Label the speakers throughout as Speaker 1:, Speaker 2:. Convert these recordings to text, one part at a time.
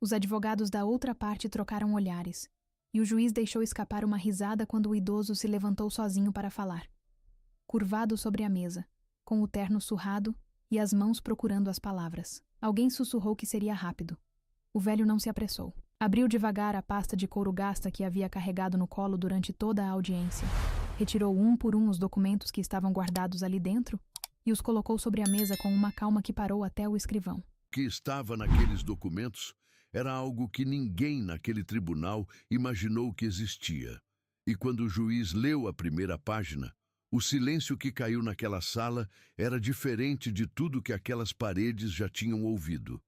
Speaker 1: Os advogados da outra parte trocaram olhares, e o juiz deixou escapar uma risada quando o idoso se levantou sozinho para falar. Curvado sobre a mesa, com o terno surrado e as mãos procurando as palavras. Alguém sussurrou que seria rápido. O velho não se apressou. Abriu devagar a pasta de couro gasta que havia carregado no colo durante toda a audiência. Retirou um por um os documentos que estavam guardados ali dentro e os colocou sobre a mesa com uma calma que parou até o escrivão.
Speaker 2: O que estava naqueles documentos era algo que ninguém naquele tribunal imaginou que existia. E quando o juiz leu a primeira página, o silêncio que caiu naquela sala era diferente de tudo que aquelas paredes já tinham ouvido.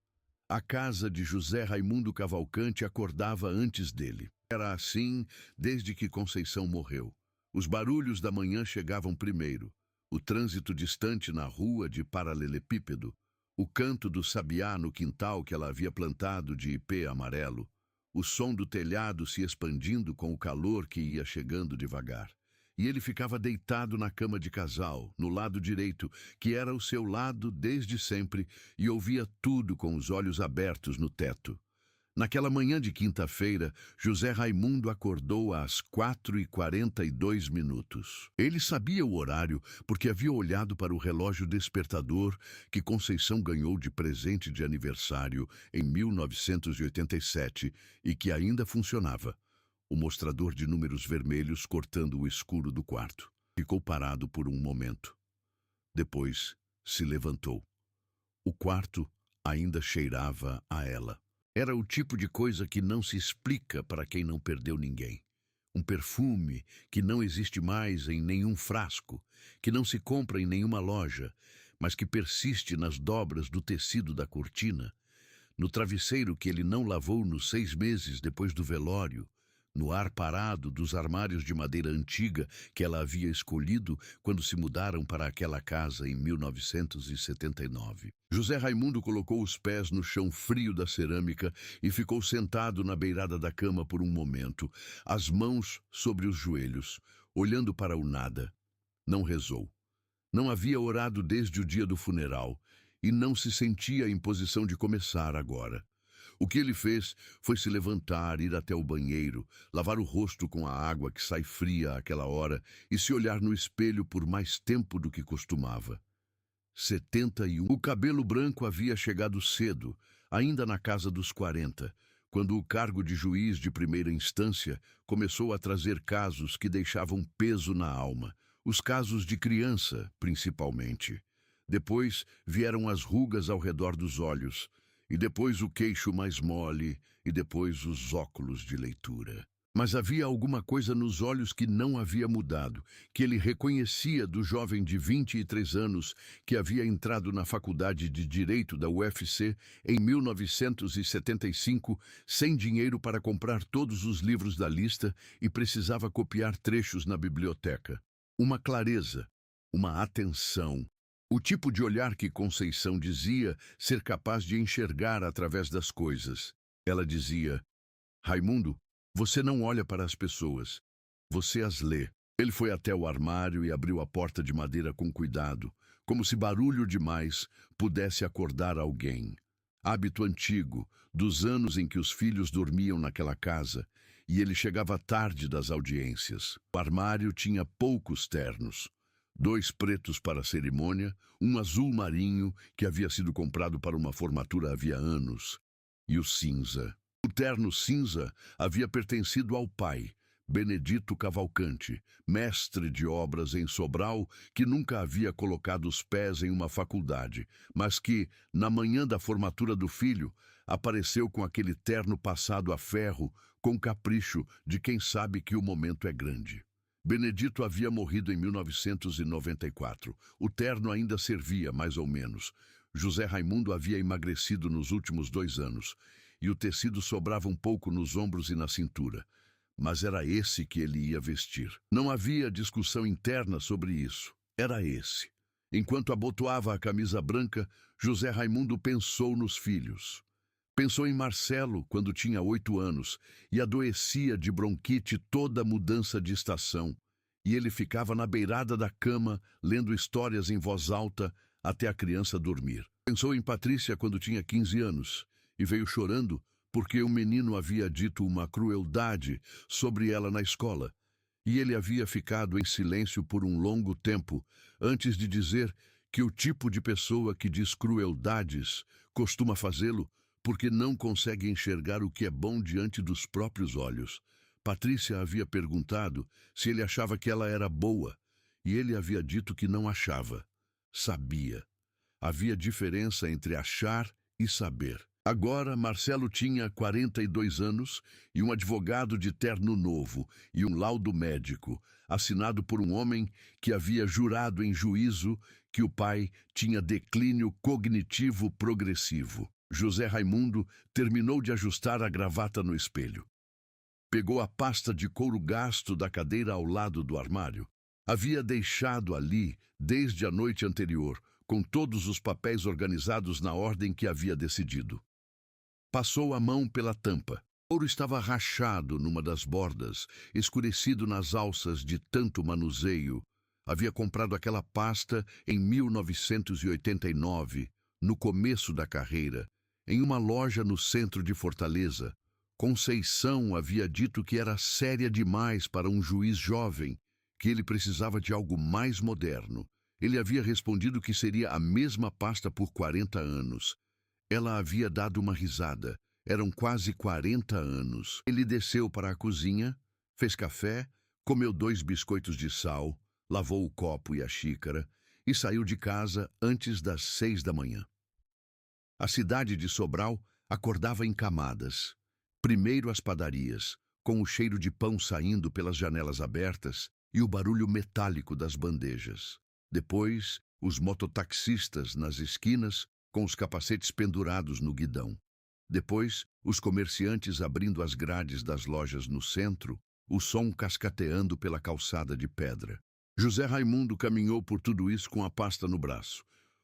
Speaker 2: A casa de José Raimundo Cavalcante acordava antes dele. Era assim desde que Conceição morreu. Os barulhos da manhã chegavam primeiro. O trânsito distante na rua de paralelepípedo. O canto do sabiá no quintal que ela havia plantado de ipê amarelo. O som do telhado se expandindo com o calor que ia chegando devagar. E ele ficava deitado na cama de casal, no lado direito, que era o seu lado desde sempre, e ouvia tudo com os olhos abertos no teto. Naquela manhã de quinta-feira, José Raimundo acordou às 4h42. Ele sabia o horário porque havia olhado para o relógio despertador que Conceição ganhou de presente de aniversário em 1987 e que ainda funcionava. O mostrador de números vermelhos cortando o escuro do quarto. Ficou parado por um momento. Depois se levantou. O quarto ainda cheirava a ela. Era o tipo de coisa que não se explica para quem não perdeu ninguém. Um perfume que não existe mais em nenhum frasco, que não se compra em nenhuma loja, mas que persiste nas dobras do tecido da cortina, no travesseiro que ele não lavou nos 6 meses depois do velório, no ar parado dos armários de madeira antiga que ela havia escolhido quando se mudaram para aquela casa em 1979. José Raimundo colocou os pés no chão frio da cerâmica e ficou sentado na beirada da cama por um momento, as mãos sobre os joelhos, olhando para o nada. Não rezou. Não havia orado desde o dia do funeral e não se sentia em posição de começar agora. O que ele fez foi se levantar, ir até o banheiro, lavar o rosto com a água que sai fria àquela hora e se olhar no espelho por mais tempo do que costumava. 71. O cabelo branco havia chegado cedo, ainda na casa dos 40, quando o cargo de juiz de primeira instância começou a trazer casos que deixavam peso na alma, os casos de criança, principalmente. Depois vieram as rugas ao redor dos olhos, e depois o queixo mais mole, e depois os óculos de leitura. Mas havia alguma coisa nos olhos que não havia mudado, que ele reconhecia do jovem de 23 anos que havia entrado na faculdade de Direito da UFC em 1975, sem dinheiro para comprar todos os livros da lista e precisava copiar trechos na biblioteca. Uma clareza, uma atenção. O tipo de olhar que Conceição dizia ser capaz de enxergar através das coisas. Ela dizia: Raimundo, você não olha para as pessoas, você as lê. Ele foi até o armário e abriu a porta de madeira com cuidado, como se barulho demais pudesse acordar alguém. Hábito antigo, dos anos em que os filhos dormiam naquela casa, e ele chegava tarde das audiências. O armário tinha poucos ternos. 2 pretos para a cerimônia, um azul marinho que havia sido comprado para uma formatura havia anos, e o cinza. O terno cinza havia pertencido ao pai, Benedito Cavalcante, mestre de obras em Sobral, que nunca havia colocado os pés em uma faculdade, mas que, na manhã da formatura do filho, apareceu com aquele terno passado a ferro, com capricho de quem sabe que o momento é grande. Benedito havia morrido em 1994. O terno ainda servia, mais ou menos. José Raimundo havia emagrecido nos últimos 2 anos, e o tecido sobrava um pouco nos ombros e na cintura. Mas era esse que ele ia vestir. Não havia discussão interna sobre isso. Era esse. Enquanto abotoava a camisa branca, José Raimundo pensou nos filhos. Pensou em Marcelo quando tinha 8 anos e adoecia de bronquite toda mudança de estação. E ele ficava na beirada da cama, lendo histórias em voz alta até a criança dormir. Pensou em Patrícia quando tinha 15 anos e veio chorando porque o menino havia dito uma crueldade sobre ela na escola, e ele havia ficado em silêncio por um longo tempo antes de dizer que o tipo de pessoa que diz crueldades costuma fazê-lo porque não consegue enxergar o que é bom diante dos próprios olhos. Patrícia havia perguntado se ele achava que ela era boa, e ele havia dito que não achava. Sabia. Havia diferença entre achar e saber. Agora, Marcelo tinha 42 anos e um advogado de terno novo e um laudo médico, assinado por um homem que havia jurado em juízo que o pai tinha declínio cognitivo progressivo. José Raimundo terminou de ajustar a gravata no espelho. Pegou a pasta de couro gasto da cadeira ao lado do armário. Havia deixado ali desde a noite anterior, com todos os papéis organizados na ordem que havia decidido. Passou a mão pela tampa. O ouro estava rachado numa das bordas, escurecido nas alças de tanto manuseio. Havia comprado aquela pasta em 1989, no começo da carreira, em uma loja no centro de Fortaleza. Conceição havia dito que era séria demais para um juiz jovem, que ele precisava de algo mais moderno. Ele havia respondido que seria a mesma pasta por 40 anos. Ela havia dado uma risada. Eram quase 40 anos. Ele desceu para a cozinha, fez café, comeu 2 biscoitos de sal, lavou o copo e a xícara e saiu de casa antes das 6 da manhã. A cidade de Sobral acordava em camadas. Primeiro as padarias, com o cheiro de pão saindo pelas janelas abertas e o barulho metálico das bandejas. Depois, os mototaxistas nas esquinas, com os capacetes pendurados no guidão. Depois, os comerciantes abrindo as grades das lojas no centro, o som cascateando pela calçada de pedra. José Raimundo caminhou por tudo isso com a pasta no braço.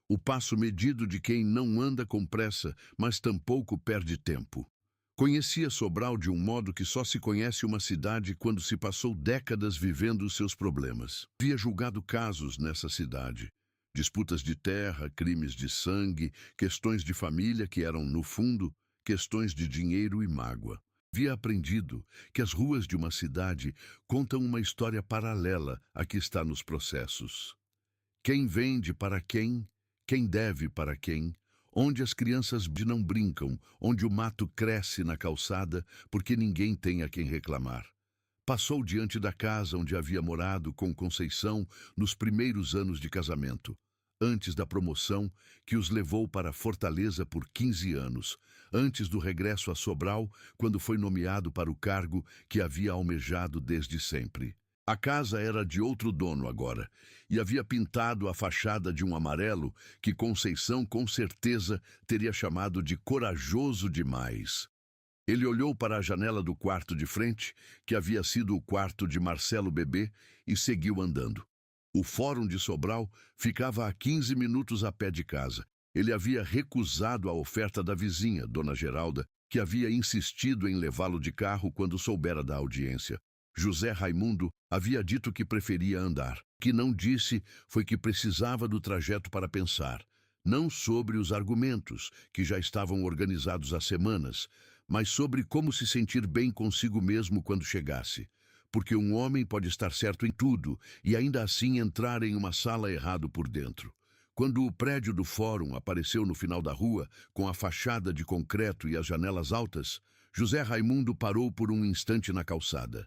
Speaker 2: O passo medido de quem não anda com pressa, mas tampouco perde tempo. Conhecia Sobral de um modo que só se conhece uma cidade quando se passou décadas vivendo os seus problemas. Havia julgado casos nessa cidade. Disputas de terra, crimes de sangue, questões de família que eram, no fundo, questões de dinheiro e mágoa. Havia aprendido que as ruas de uma cidade contam uma história paralela à que está nos processos. Quem vende para quem deve para quem, onde as crianças não brincam, onde o mato cresce na calçada porque ninguém tem a quem reclamar. Passou diante da casa onde havia morado com Conceição nos primeiros anos de casamento, antes da promoção que os levou para Fortaleza por 15 anos, antes do regresso a Sobral, quando foi nomeado para o cargo que havia almejado desde sempre. A casa era de outro dono agora, e havia pintado a fachada de um amarelo que Conceição com certeza teria chamado de corajoso demais. Ele olhou para a janela do quarto de frente, que havia sido o quarto de Marcelo bebê, e seguiu andando. O Fórum de Sobral ficava a 15 minutos a pé de casa. Ele havia recusado a oferta da vizinha, Dona Geralda, que havia insistido em levá-lo de carro quando soubera da audiência. José Raimundo havia dito que preferia andar. O que não disse foi que precisava do trajeto para pensar, não sobre os argumentos, que já estavam organizados há semanas, mas sobre como se sentir bem consigo mesmo quando chegasse. Porque um homem pode estar certo em tudo e ainda assim entrar em uma sala errado por dentro. Quando o prédio do fórum apareceu no final da rua, com a fachada de concreto e as janelas altas, José Raimundo parou por um instante na calçada.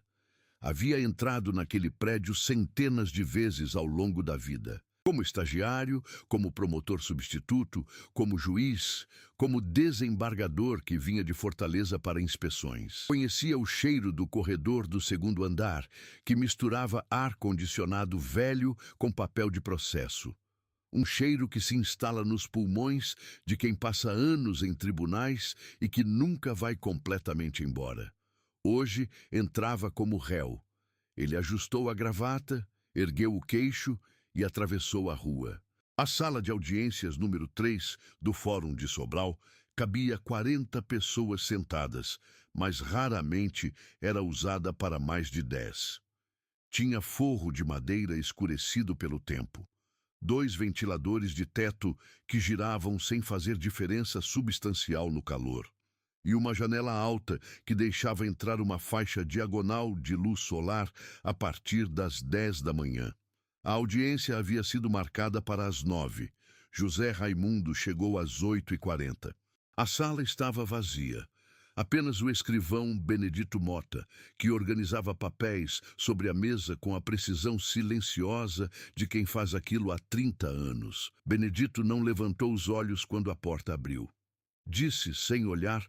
Speaker 2: Havia entrado naquele prédio centenas de vezes ao longo da vida. Como estagiário, como promotor substituto, como juiz, como desembargador que vinha de Fortaleza para inspeções. Conhecia o cheiro do corredor do segundo andar, que misturava ar-condicionado velho com papel de processo. Um cheiro que se instala nos pulmões de quem passa anos em tribunais e que nunca vai completamente embora. Hoje entrava como réu. Ele ajustou a gravata, ergueu o queixo e atravessou a rua. A sala de audiências número 3 do Fórum de Sobral cabia 40 pessoas sentadas, mas raramente era usada para mais de 10. Tinha forro de madeira escurecido pelo tempo. 2 ventiladores de teto que giravam sem fazer diferença substancial no calor. e uma janela alta que deixava entrar uma faixa diagonal de luz solar a partir das 10 da manhã. A audiência havia sido marcada para as 9. José Raimundo chegou às 8h40. A sala estava vazia. Apenas o escrivão Benedito Mota, que organizava papéis sobre a mesa com a precisão silenciosa de quem faz aquilo há 30 anos. Benedito não levantou os olhos quando a porta abriu. Disse, sem olhar,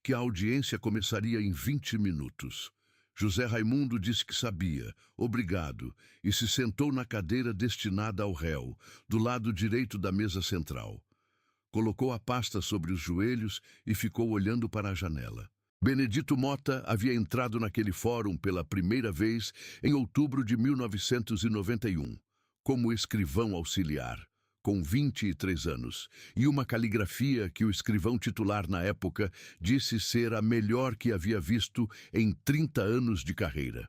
Speaker 2: que a audiência começaria em 20 minutos. José Raimundo disse que sabia, obrigado, e se sentou na cadeira destinada ao réu, do lado direito da mesa central. Colocou a pasta sobre os joelhos e ficou olhando para a janela. Benedito Mota havia entrado naquele fórum pela primeira vez em outubro de 1991, como escrivão auxiliar, com 23 anos, e uma caligrafia que o escrivão titular na época disse ser a melhor que havia visto em 30 anos de carreira.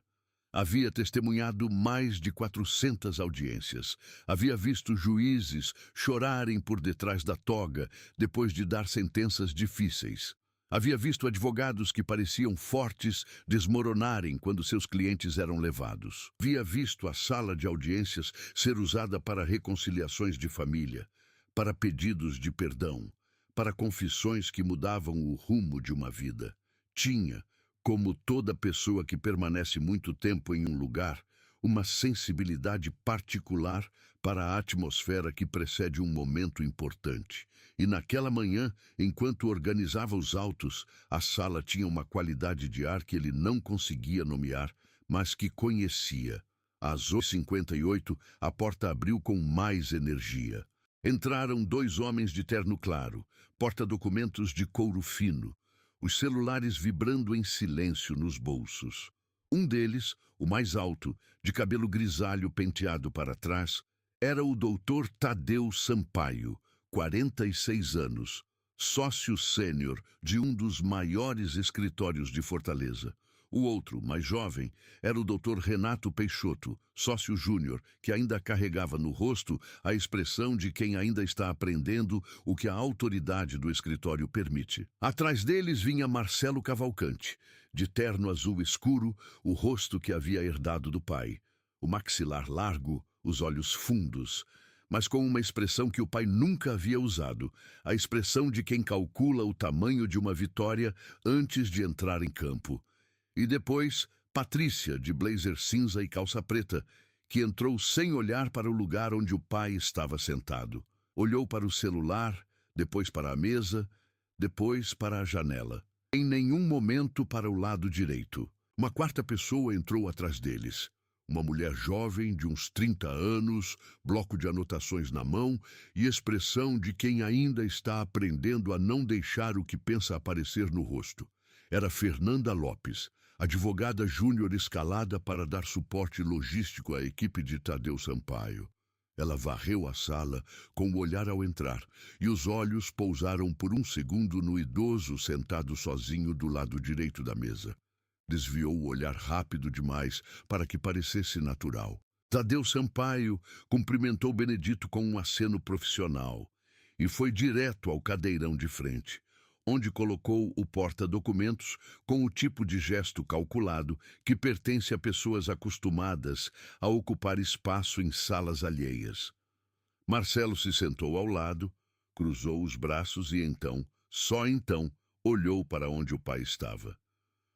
Speaker 2: Havia testemunhado mais de 400 audiências. Havia visto juízes chorarem por detrás da toga depois de dar sentenças difíceis. Havia visto advogados que pareciam fortes desmoronarem quando seus clientes eram levados. Havia visto a sala de audiências ser usada para reconciliações de família, para pedidos de perdão, para confissões que mudavam o rumo de uma vida. Tinha, como toda pessoa que permanece muito tempo em um lugar, uma sensibilidade particular para a atmosfera que precede um momento importante. E naquela manhã, enquanto organizava os autos, a sala tinha uma qualidade de ar que ele não conseguia nomear, mas que conhecia. Às 8h58, a porta abriu com mais energia. Entraram 2 homens de terno claro, porta-documentos de couro fino, os celulares vibrando em silêncio nos bolsos. Um deles, o mais alto, de cabelo grisalho penteado para trás, era o doutor Tadeu Sampaio, 46 anos, sócio sênior de um dos maiores escritórios de Fortaleza. O outro, mais jovem, era o Dr. Renato Peixoto, sócio júnior, que ainda carregava no rosto a expressão de quem ainda está aprendendo o que a autoridade do escritório permite. Atrás deles vinha Marcelo Cavalcante, de terno azul escuro, o rosto que havia herdado do pai. O maxilar largo, os olhos fundos, mas com uma expressão que o pai nunca havia usado, a expressão de quem calcula o tamanho de uma vitória antes de entrar em campo. E depois, Patrícia, de blazer cinza e calça preta, que entrou sem olhar para o lugar onde o pai estava sentado. Olhou para o celular, depois para a mesa, depois para a janela. Em nenhum momento para o lado direito. Uma quarta pessoa entrou atrás deles. Uma mulher jovem, de uns 30 anos, bloco de anotações na mão e expressão de quem ainda está aprendendo a não deixar o que pensa aparecer no rosto. Era Fernanda Lopes, advogada júnior escalada para dar suporte logístico à equipe de Tadeu Sampaio. Ela varreu a sala com o olhar ao entrar, e os olhos pousaram por um segundo no idoso sentado sozinho do lado direito da mesa. Desviou o olhar rápido demais para que parecesse natural. Tadeu Sampaio cumprimentou Benedito com um aceno profissional e foi direto ao cadeirão de frente, onde colocou o porta-documentos com o tipo de gesto calculado que pertence a pessoas acostumadas a ocupar espaço em salas alheias. Marcelo se sentou ao lado, cruzou os braços e então, só então, olhou para onde o pai estava.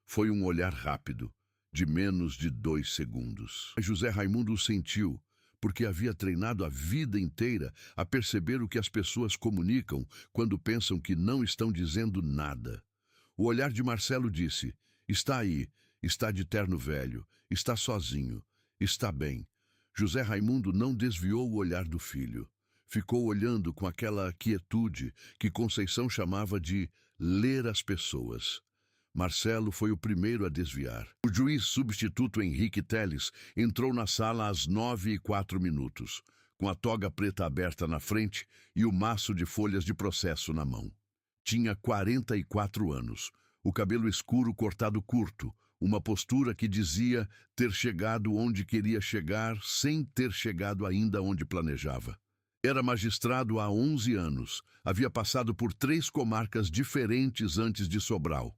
Speaker 2: Foi um olhar rápido, de menos de 2 segundos. José Raimundo o sentiu, porque havia treinado a vida inteira a perceber o que as pessoas comunicam quando pensam que não estão dizendo nada. O olhar de Marcelo disse: está aí, está de terno velho, está sozinho, está bem. José Raimundo não desviou o olhar do filho. Ficou olhando com aquela quietude que Conceição chamava de ler as pessoas. Marcelo foi o primeiro a desviar. O juiz substituto Henrique Teles entrou na sala às 9h04, com a toga preta aberta na frente e o maço de folhas de processo na mão. Tinha 44 anos, o cabelo escuro cortado curto, uma postura que dizia ter chegado onde queria chegar sem ter chegado ainda onde planejava. Era magistrado há 11 anos, havia passado por 3 comarcas diferentes antes de Sobral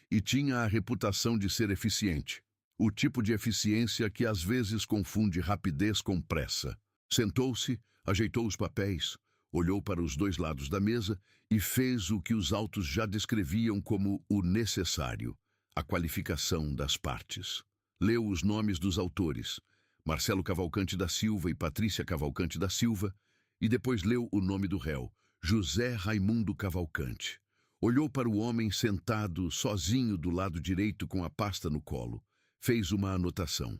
Speaker 2: e tinha a reputação de ser eficiente. O tipo de eficiência que às vezes confunde rapidez com pressa. Sentou-se, ajeitou os papéis, olhou para os 2 lados da mesa e fez o que os autos já descreviam como o necessário, a qualificação das partes. Leu os nomes dos autores, Marcelo Cavalcante da Silva e Patrícia Cavalcante da Silva, e depois leu o nome do réu, José Raimundo Cavalcante. Olhou para o homem sentado sozinho do lado direito com a pasta no colo. Fez uma anotação.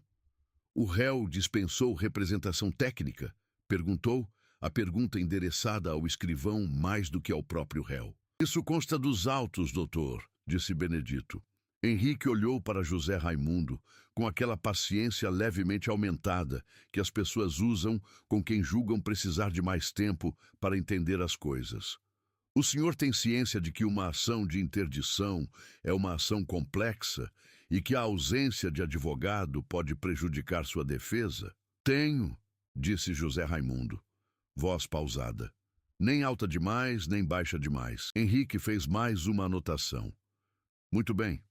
Speaker 2: O réu dispensou representação técnica? Perguntou, a pergunta endereçada ao escrivão mais do que ao próprio réu. Isso consta dos autos, doutor, disse Benedito. Henrique olhou para José Raimundo com aquela paciência levemente aumentada que as pessoas usam com quem julgam precisar de mais tempo para entender as coisas. O senhor tem ciência de que uma ação de interdição é uma ação complexa e que a ausência de advogado pode prejudicar sua defesa? Tenho, disse José Raimundo. Voz pausada. Nem alta demais, nem baixa demais. Henrique fez mais uma anotação. Muito bem.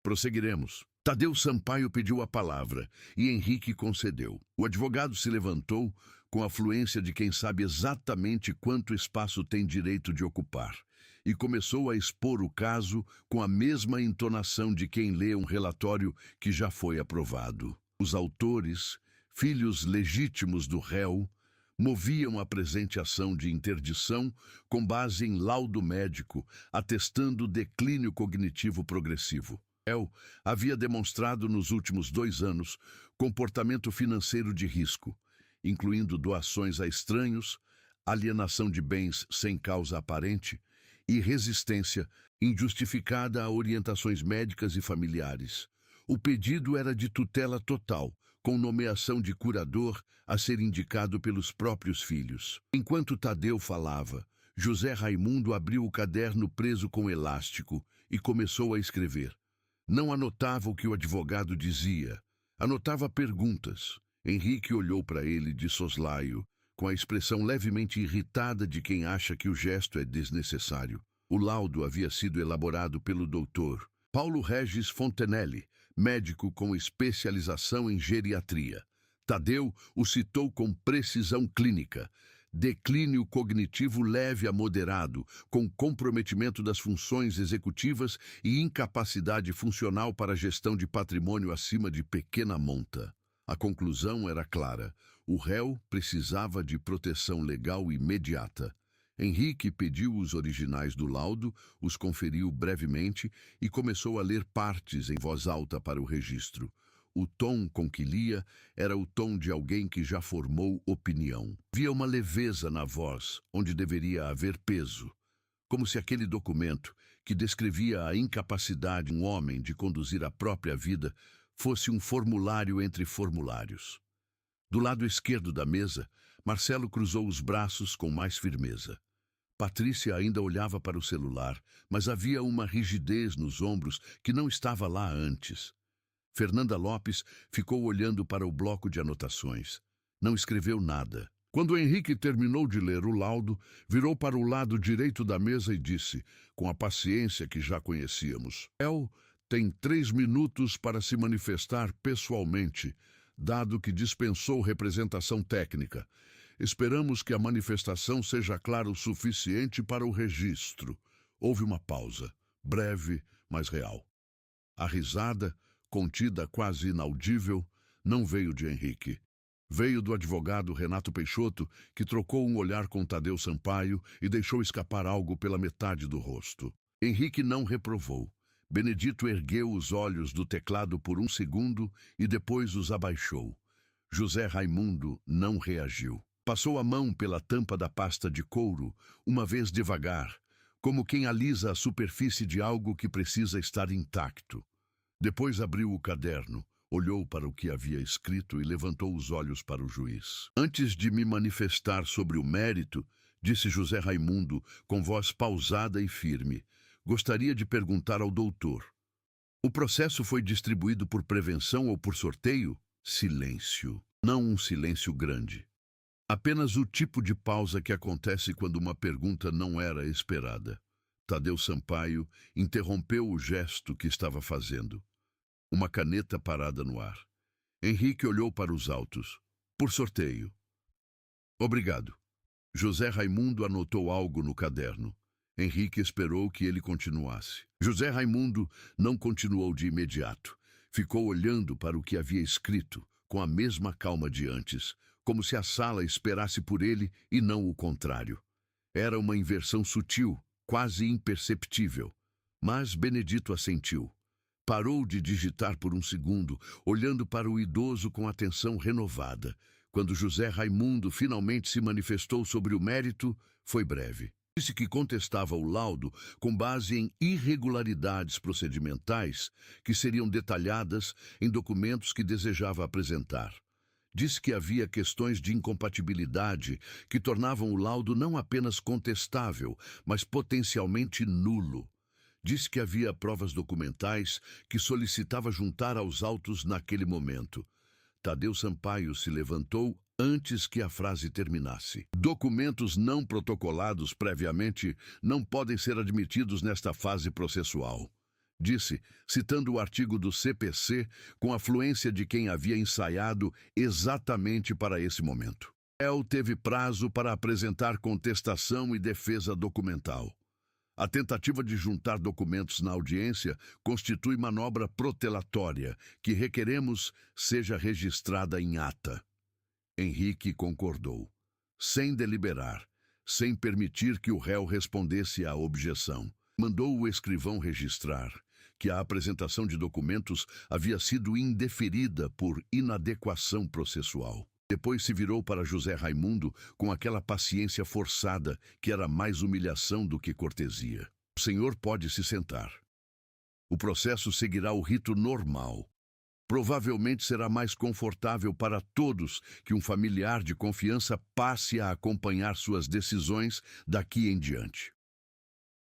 Speaker 2: Prosseguiremos. Tadeu Sampaio pediu a palavra e Henrique concedeu. O advogado se levantou com a fluência de quem sabe exatamente quanto espaço tem direito de ocupar e começou a expor o caso com a mesma entonação de quem lê um relatório que já foi aprovado. Os autores, filhos legítimos do réu, moviam a presente ação de interdição com base em laudo médico, atestando declínio cognitivo progressivo. El havia demonstrado nos últimos 2 anos comportamento financeiro de risco, incluindo doações a estranhos, alienação de bens sem causa aparente e resistência injustificada a orientações médicas e familiares. O pedido era de tutela total, com nomeação de curador a ser indicado pelos próprios filhos. Enquanto Tadeu falava, José Raimundo abriu o caderno preso com elástico e começou a escrever. Não anotava o que o advogado dizia, anotava perguntas. Henrique olhou para ele de soslaio, com a expressão levemente irritada de quem acha que o gesto é desnecessário. O laudo havia sido elaborado pelo doutor Paulo Regis Fontenelle, médico com especialização em geriatria. Tadeu o citou com precisão clínica. Declínio cognitivo leve a moderado, com comprometimento das funções executivas e incapacidade funcional para a gestão de patrimônio acima de pequena monta. A conclusão era clara. O réu precisava de proteção legal imediata. Henrique pediu os originais do laudo, os conferiu brevemente e começou a ler partes em voz alta para o registro. O tom com que lia era o tom de alguém que já formou opinião. Havia uma leveza na voz, onde deveria haver peso, como se aquele documento, que descrevia a incapacidade de um homem de conduzir a própria vida, fosse um formulário entre formulários. Do lado esquerdo da mesa, Marcelo cruzou os braços com mais firmeza. Patrícia ainda olhava para o celular, mas havia uma rigidez nos ombros que não estava lá antes. Fernanda Lopes ficou olhando para o bloco de anotações. Não escreveu nada. Quando Henrique terminou de ler o laudo, virou para o lado direito da mesa e disse, com a paciência que já conhecíamos, El tem 3 minutos para se manifestar pessoalmente, dado que dispensou representação técnica. Esperamos que a manifestação seja clara o suficiente para o registro. Houve uma pausa, breve, mas real. A risada, contida quase inaudível, não veio de Henrique. Veio do advogado Renato Peixoto, que trocou um olhar com Tadeu Sampaio e deixou escapar algo pela metade do rosto. Henrique não reprovou. Benedito ergueu os olhos do teclado por 1 segundo e depois os abaixou. José Raimundo não reagiu. Passou a mão pela tampa da pasta de couro, uma vez devagar, como quem alisa a superfície de algo que precisa estar intacto. Depois abriu o caderno, olhou para o que havia escrito e levantou os olhos para o juiz. Antes de me manifestar sobre o mérito, disse José Raimundo, com voz pausada e firme, gostaria de perguntar ao doutor. O processo foi distribuído por prevenção ou por sorteio? Silêncio. Não um silêncio grande. Apenas o tipo de pausa que acontece quando uma pergunta não era esperada. Tadeu Sampaio interrompeu o gesto que estava fazendo. Uma caneta parada no ar. Henrique olhou para os autos. Por sorteio. Obrigado. José Raimundo anotou algo no caderno. Henrique esperou que ele continuasse. José Raimundo não continuou de imediato. Ficou olhando para o que havia escrito, com a mesma calma de antes, como se a sala esperasse por ele e não o contrário. Era uma inversão sutil, quase imperceptível. Mas Benedito assentiu. Parou de digitar por um segundo, olhando para o idoso com atenção renovada. Quando José Raimundo finalmente se manifestou sobre o mérito, foi breve. Disse que contestava o laudo com base em irregularidades procedimentais que seriam detalhadas em documentos que desejava apresentar. Disse que havia questões de incompatibilidade que tornavam o laudo não apenas contestável, mas potencialmente nulo. Disse que havia provas documentais que solicitava juntar aos autos naquele momento. Tadeu Sampaio se levantou antes que a frase terminasse. Documentos não protocolados previamente não podem ser admitidos nesta fase processual. Disse, citando o artigo do CPC com a fluência de quem havia ensaiado exatamente para esse momento. El teve prazo para apresentar contestação e defesa documental. A tentativa de juntar documentos na audiência constitui manobra protelatória, que requeremos seja registrada em ata. Henrique concordou, sem deliberar, sem permitir que o réu respondesse à objeção. Mandou o escrivão registrar que a apresentação de documentos havia sido indeferida por inadequação processual. Depois se virou para José Raimundo com aquela paciência forçada que era mais humilhação do que cortesia. O senhor pode se sentar. O processo seguirá o rito normal. Provavelmente será mais confortável para todos que um familiar de confiança passe a acompanhar suas decisões daqui em diante.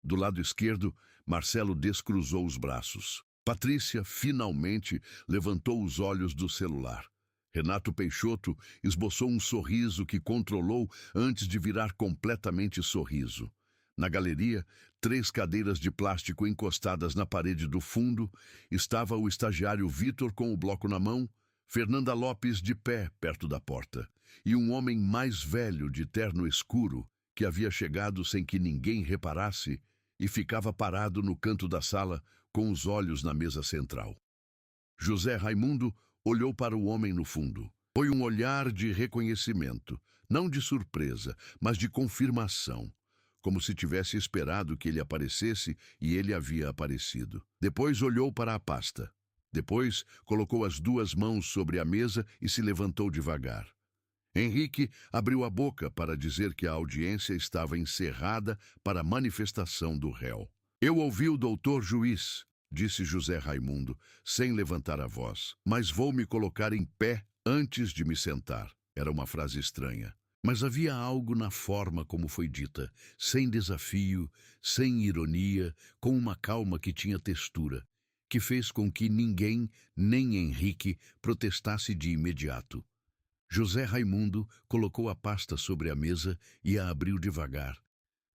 Speaker 2: Do lado esquerdo, Marcelo descruzou os braços. Patrícia, finalmente, levantou os olhos do celular. Renato Peixoto esboçou um sorriso que controlou antes de virar completamente sorriso. Na galeria, 3 cadeiras de plástico encostadas na parede do fundo, estava o estagiário Vitor com o bloco na mão, Fernanda Lopes de pé perto da porta, e um homem mais velho de terno escuro que havia chegado sem que ninguém reparasse e ficava parado no canto da sala com os olhos na mesa central. José Raimundo olhou para o homem no fundo. Foi um olhar de reconhecimento, não de surpresa, mas de confirmação, como se tivesse esperado que ele aparecesse e ele havia aparecido. Depois olhou para a pasta. Depois colocou as 2 mãos sobre a mesa e se levantou devagar. Henrique abriu a boca para dizer que a audiência estava encerrada para a manifestação do réu. Eu ouvi o doutor juiz, disse José Raimundo, sem levantar a voz, mas vou me colocar em pé antes de me sentar. Era uma frase estranha. Mas havia algo na forma como foi dita, sem desafio, sem ironia, com uma calma que tinha textura, que fez com que ninguém, nem Henrique, protestasse de imediato. José Raimundo colocou a pasta sobre a mesa e a abriu devagar.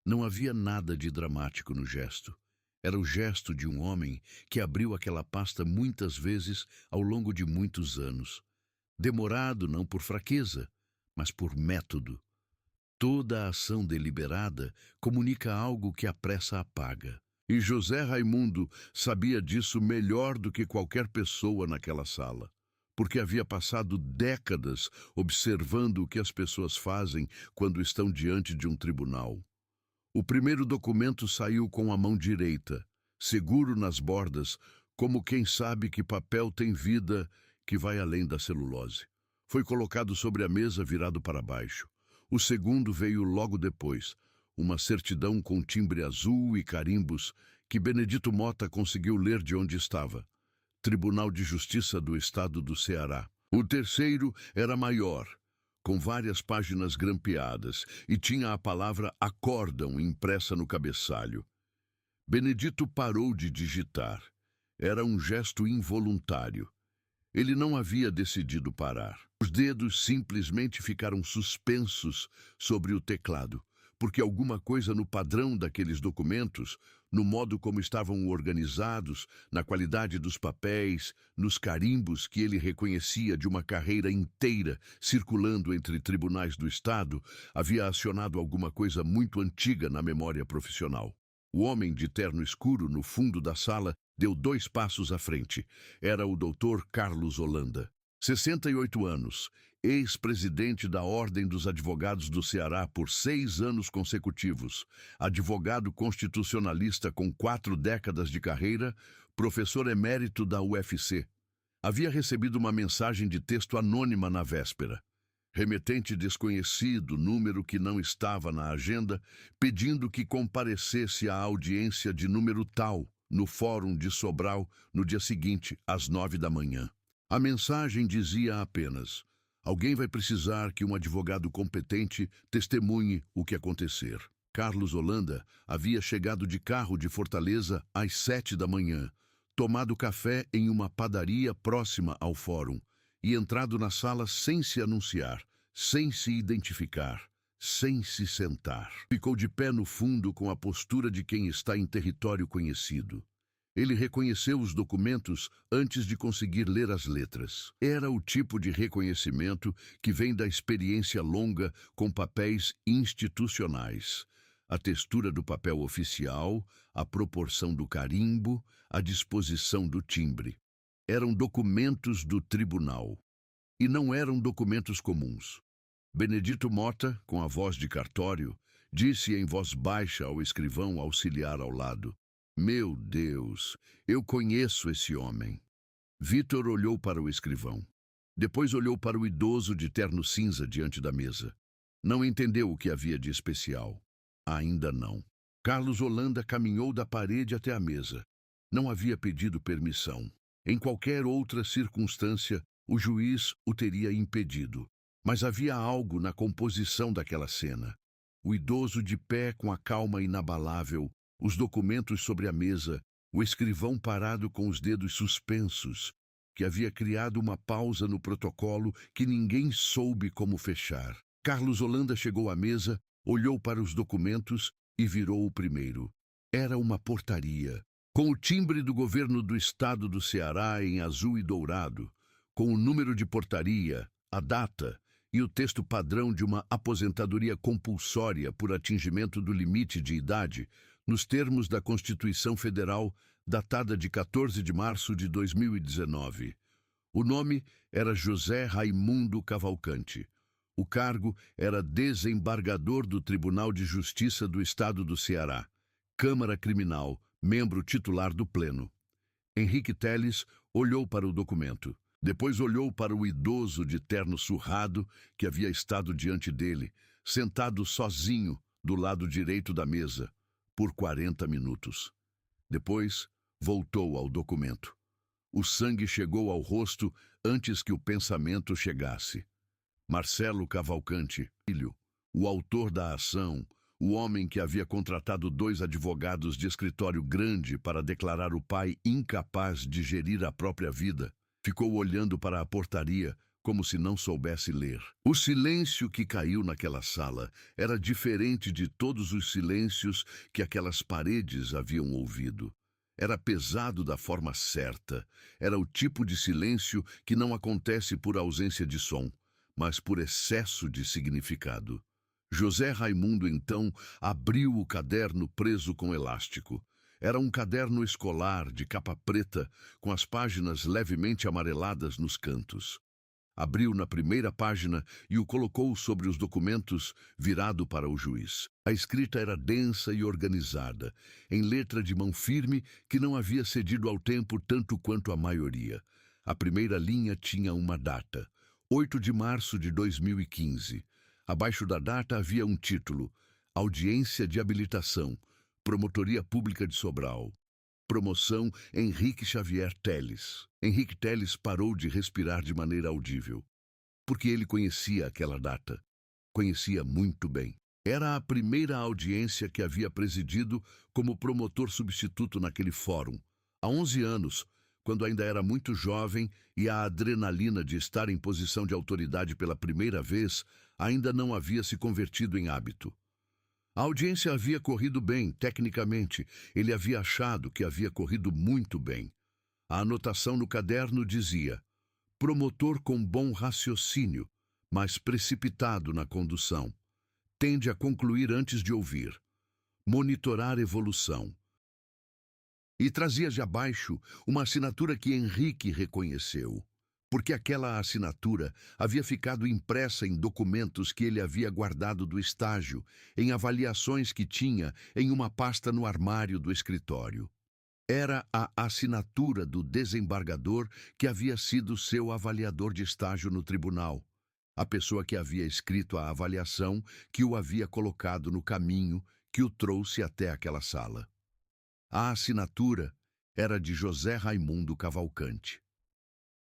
Speaker 2: Não havia nada de dramático no gesto. Era o gesto de um homem que abriu aquela pasta muitas vezes ao longo de muitos anos. Demorado não por fraqueza, mas por método. Toda a ação deliberada comunica algo que a pressa apaga. E José Raimundo sabia disso melhor do que qualquer pessoa naquela sala, porque havia passado décadas observando o que as pessoas fazem quando estão diante de um tribunal. O primeiro documento saiu com a mão direita, seguro nas bordas, como quem sabe que papel tem vida que vai além da celulose. Foi colocado sobre a mesa virado para baixo. O segundo veio logo depois, uma certidão com timbre azul e carimbos que Benedito Mota conseguiu ler de onde estava. Tribunal de Justiça do Estado do Ceará. O terceiro era maior, com várias páginas grampeadas, e tinha a palavra acórdão impressa no cabeçalho. Benedito parou de digitar. Era um gesto involuntário. Ele não havia decidido parar. Os dedos simplesmente ficaram suspensos sobre o teclado, porque alguma coisa no padrão daqueles documentos, no modo como estavam organizados, na qualidade dos papéis, nos carimbos que ele reconhecia de uma carreira inteira circulando entre tribunais do Estado, havia acionado alguma coisa muito antiga na memória profissional. O homem de terno escuro no fundo da sala deu 2 passos à frente. Era o Dr. Carlos Holanda. 68 anos, ex-presidente da Ordem dos Advogados do Ceará por 6 anos consecutivos, advogado constitucionalista com 4 décadas de carreira, professor emérito da UFC. Havia recebido uma mensagem de texto anônima na véspera. Remetente desconhecido, número que não estava na agenda, pedindo que comparecesse à audiência de número tal, no Fórum de Sobral, no dia seguinte, às 9 da manhã. A mensagem dizia apenas: alguém vai precisar que um advogado competente testemunhe o que acontecer. Carlos Holanda havia chegado de carro de Fortaleza às 7 da manhã, tomado café em uma padaria próxima ao fórum e entrado na sala sem se anunciar, sem se identificar, sem se sentar. Ficou de pé no fundo com a postura de quem está em território conhecido. Ele reconheceu os documentos antes de conseguir ler as letras. Era o tipo de reconhecimento que vem da experiência longa com papéis institucionais. A textura do papel oficial, a proporção do carimbo, a disposição do timbre. Eram documentos do tribunal. E não eram documentos comuns. Benedito Mota, com a voz de cartório, disse em voz baixa ao escrivão auxiliar ao lado: "Meu Deus, eu conheço esse homem." Vitor olhou para o escrivão. Depois olhou para o idoso de terno cinza diante da mesa. Não entendeu o que havia de especial. Ainda não. Carlos Holanda caminhou da parede até a mesa. Não havia pedido permissão. Em qualquer outra circunstância, o juiz o teria impedido. Mas havia algo na composição daquela cena. O idoso de pé com a calma inabalável, os documentos sobre a mesa, o escrivão parado com os dedos suspensos, que havia criado uma pausa no protocolo que ninguém soube como fechar. Carlos Holanda chegou à mesa, olhou para os documentos e virou o primeiro. Era uma portaria, com o timbre do governo do estado do Ceará em azul e dourado, com o número de portaria, a data e o texto padrão de uma aposentadoria compulsória por atingimento do limite de idade, nos termos da Constituição Federal, datada de 14 de março de 2019. O nome era José Raimundo Cavalcante. O cargo era desembargador do Tribunal de Justiça do Estado do Ceará, Câmara Criminal, membro titular do Pleno. Henrique Teles olhou para o documento. Depois olhou para o idoso de terno surrado que havia estado diante dele, sentado sozinho do lado direito da mesa, por 40 minutos. Depois, voltou ao documento. O sangue chegou ao rosto antes que o pensamento chegasse. Marcelo Cavalcante, filho, o autor da ação, o homem que havia contratado 2 advogados de escritório grande para declarar o pai incapaz de gerir a própria vida, ficou olhando para a portaria como se não soubesse ler. O silêncio que caiu naquela sala era diferente de todos os silêncios que aquelas paredes haviam ouvido. Era pesado da forma certa. Era o tipo de silêncio que não acontece por ausência de som, mas por excesso de significado. José Raimundo, então, abriu o caderno preso com elástico. Era um caderno escolar de capa preta, com as páginas levemente amareladas nos cantos. Abriu na primeira página e o colocou sobre os documentos, virado para o juiz. A escrita era densa e organizada, em letra de mão firme que não havia cedido ao tempo tanto quanto a maioria. A primeira linha tinha uma data, 8 de março de 2015. Abaixo da data havia um título: Audiência de habilitação, Promotoria Pública de Sobral. Promoção Henrique Xavier Teles. Henrique Teles parou de respirar de maneira audível, porque ele conhecia aquela data. Conhecia muito bem. Era a primeira audiência que havia presidido como promotor substituto naquele fórum. Há 11 anos, quando ainda era muito jovem e a adrenalina de estar em posição de autoridade pela primeira vez ainda não havia se convertido em hábito. A audiência havia corrido bem, tecnicamente. Ele havia achado que havia corrido muito bem. A anotação no caderno dizia: promotor com bom raciocínio, mas precipitado na condução. Tende a concluir antes de ouvir. Monitorar evolução. E trazia de abaixo uma assinatura que Henrique reconheceu, porque aquela assinatura havia ficado impressa em documentos que ele havia guardado do estágio, em avaliações que tinha em uma pasta no armário do escritório. Era a assinatura do desembargador que havia sido seu avaliador de estágio no tribunal, a pessoa que havia escrito a avaliação que o havia colocado no caminho que o trouxe até aquela sala. A assinatura era de José Raimundo Cavalcante.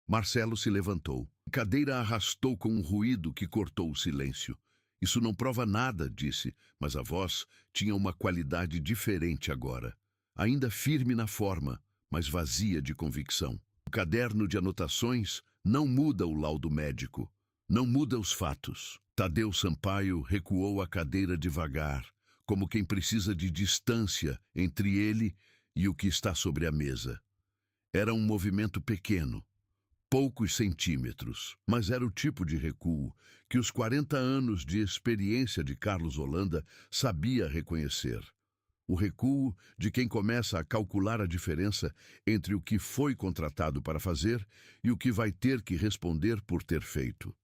Speaker 2: Marcelo se levantou. A cadeira arrastou com um ruído que cortou o silêncio. Isso não prova nada, disse, mas a voz tinha uma qualidade diferente agora. Ainda firme na forma, mas vazia de convicção. O caderno de anotações não muda o laudo médico, não muda os fatos. Tadeu Sampaio recuou a cadeira devagar, como quem precisa de distância entre ele e o que está sobre a mesa. Era um movimento pequeno, poucos centímetros, mas era o tipo de recuo que os 40 anos de experiência de Carlos Holanda sabia reconhecer. O recuo de quem começa a calcular a diferença entre o que foi contratado para fazer e o que vai ter que responder por ter feito.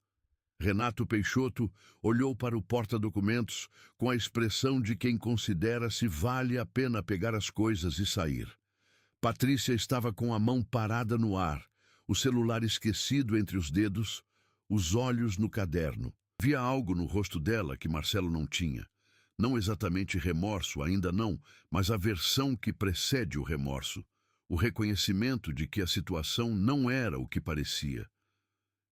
Speaker 2: Renato Peixoto olhou para o porta-documentos com a expressão de quem considera se vale a pena pegar as coisas e sair. Patrícia estava com a mão parada no ar, o celular esquecido entre os dedos, os olhos no caderno. Havia algo no rosto dela que Marcelo não tinha. Não exatamente remorso, ainda não, mas a versão que precede o remorso. O reconhecimento de que a situação não era o que parecia.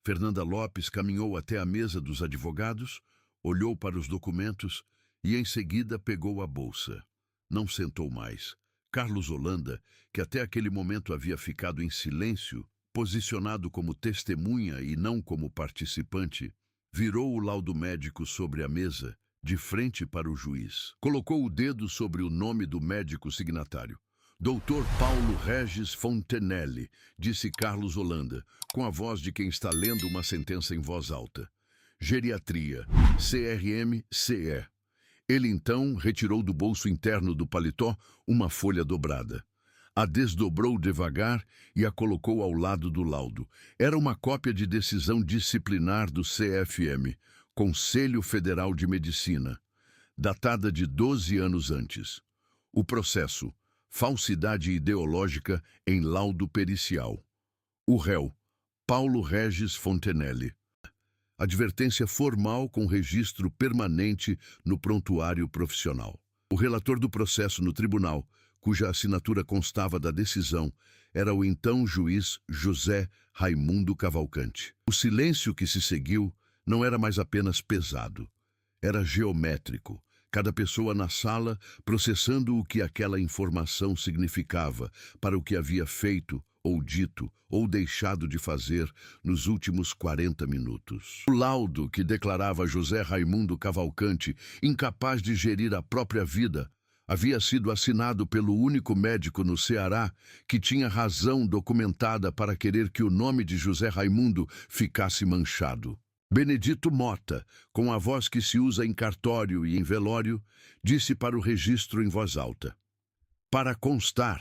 Speaker 2: Fernanda Lopes caminhou até a mesa dos advogados, olhou para os documentos e em seguida pegou a bolsa. Não sentou mais. Carlos Holanda, que até aquele momento havia ficado em silêncio, posicionado como testemunha e não como participante, virou o laudo médico sobre a mesa, de frente para o juiz. Colocou o dedo sobre o nome do médico signatário. Dr. Paulo Regis Fontenelle, disse Carlos Holanda, com a voz de quem está lendo uma sentença em voz alta. Geriatria, CRM-CE. Ele então retirou do bolso interno do paletó uma folha dobrada. A desdobrou devagar e a colocou ao lado do laudo. Era uma cópia de decisão disciplinar do CFM, Conselho Federal de Medicina, datada de 12 anos antes. O processo: falsidade ideológica em laudo pericial. O réu: Paulo Regis Fontenelle. Advertência formal com registro permanente no prontuário profissional. O relator do processo no tribunal, cuja assinatura constava da decisão, era o então juiz José Raimundo Cavalcante. O silêncio que se seguiu não era mais apenas pesado, era geométrico. Cada pessoa na sala processando o que aquela informação significava para o que havia feito, ou dito, ou deixado de fazer nos últimos 40 minutos. O laudo que declarava José Raimundo Cavalcante incapaz de gerir a própria vida havia sido assinado pelo único médico no Ceará que tinha razão documentada para querer que o nome de José Raimundo ficasse manchado. Benedito Mota, com a voz que se usa em cartório e em velório, disse para o registro em voz alta: para constar,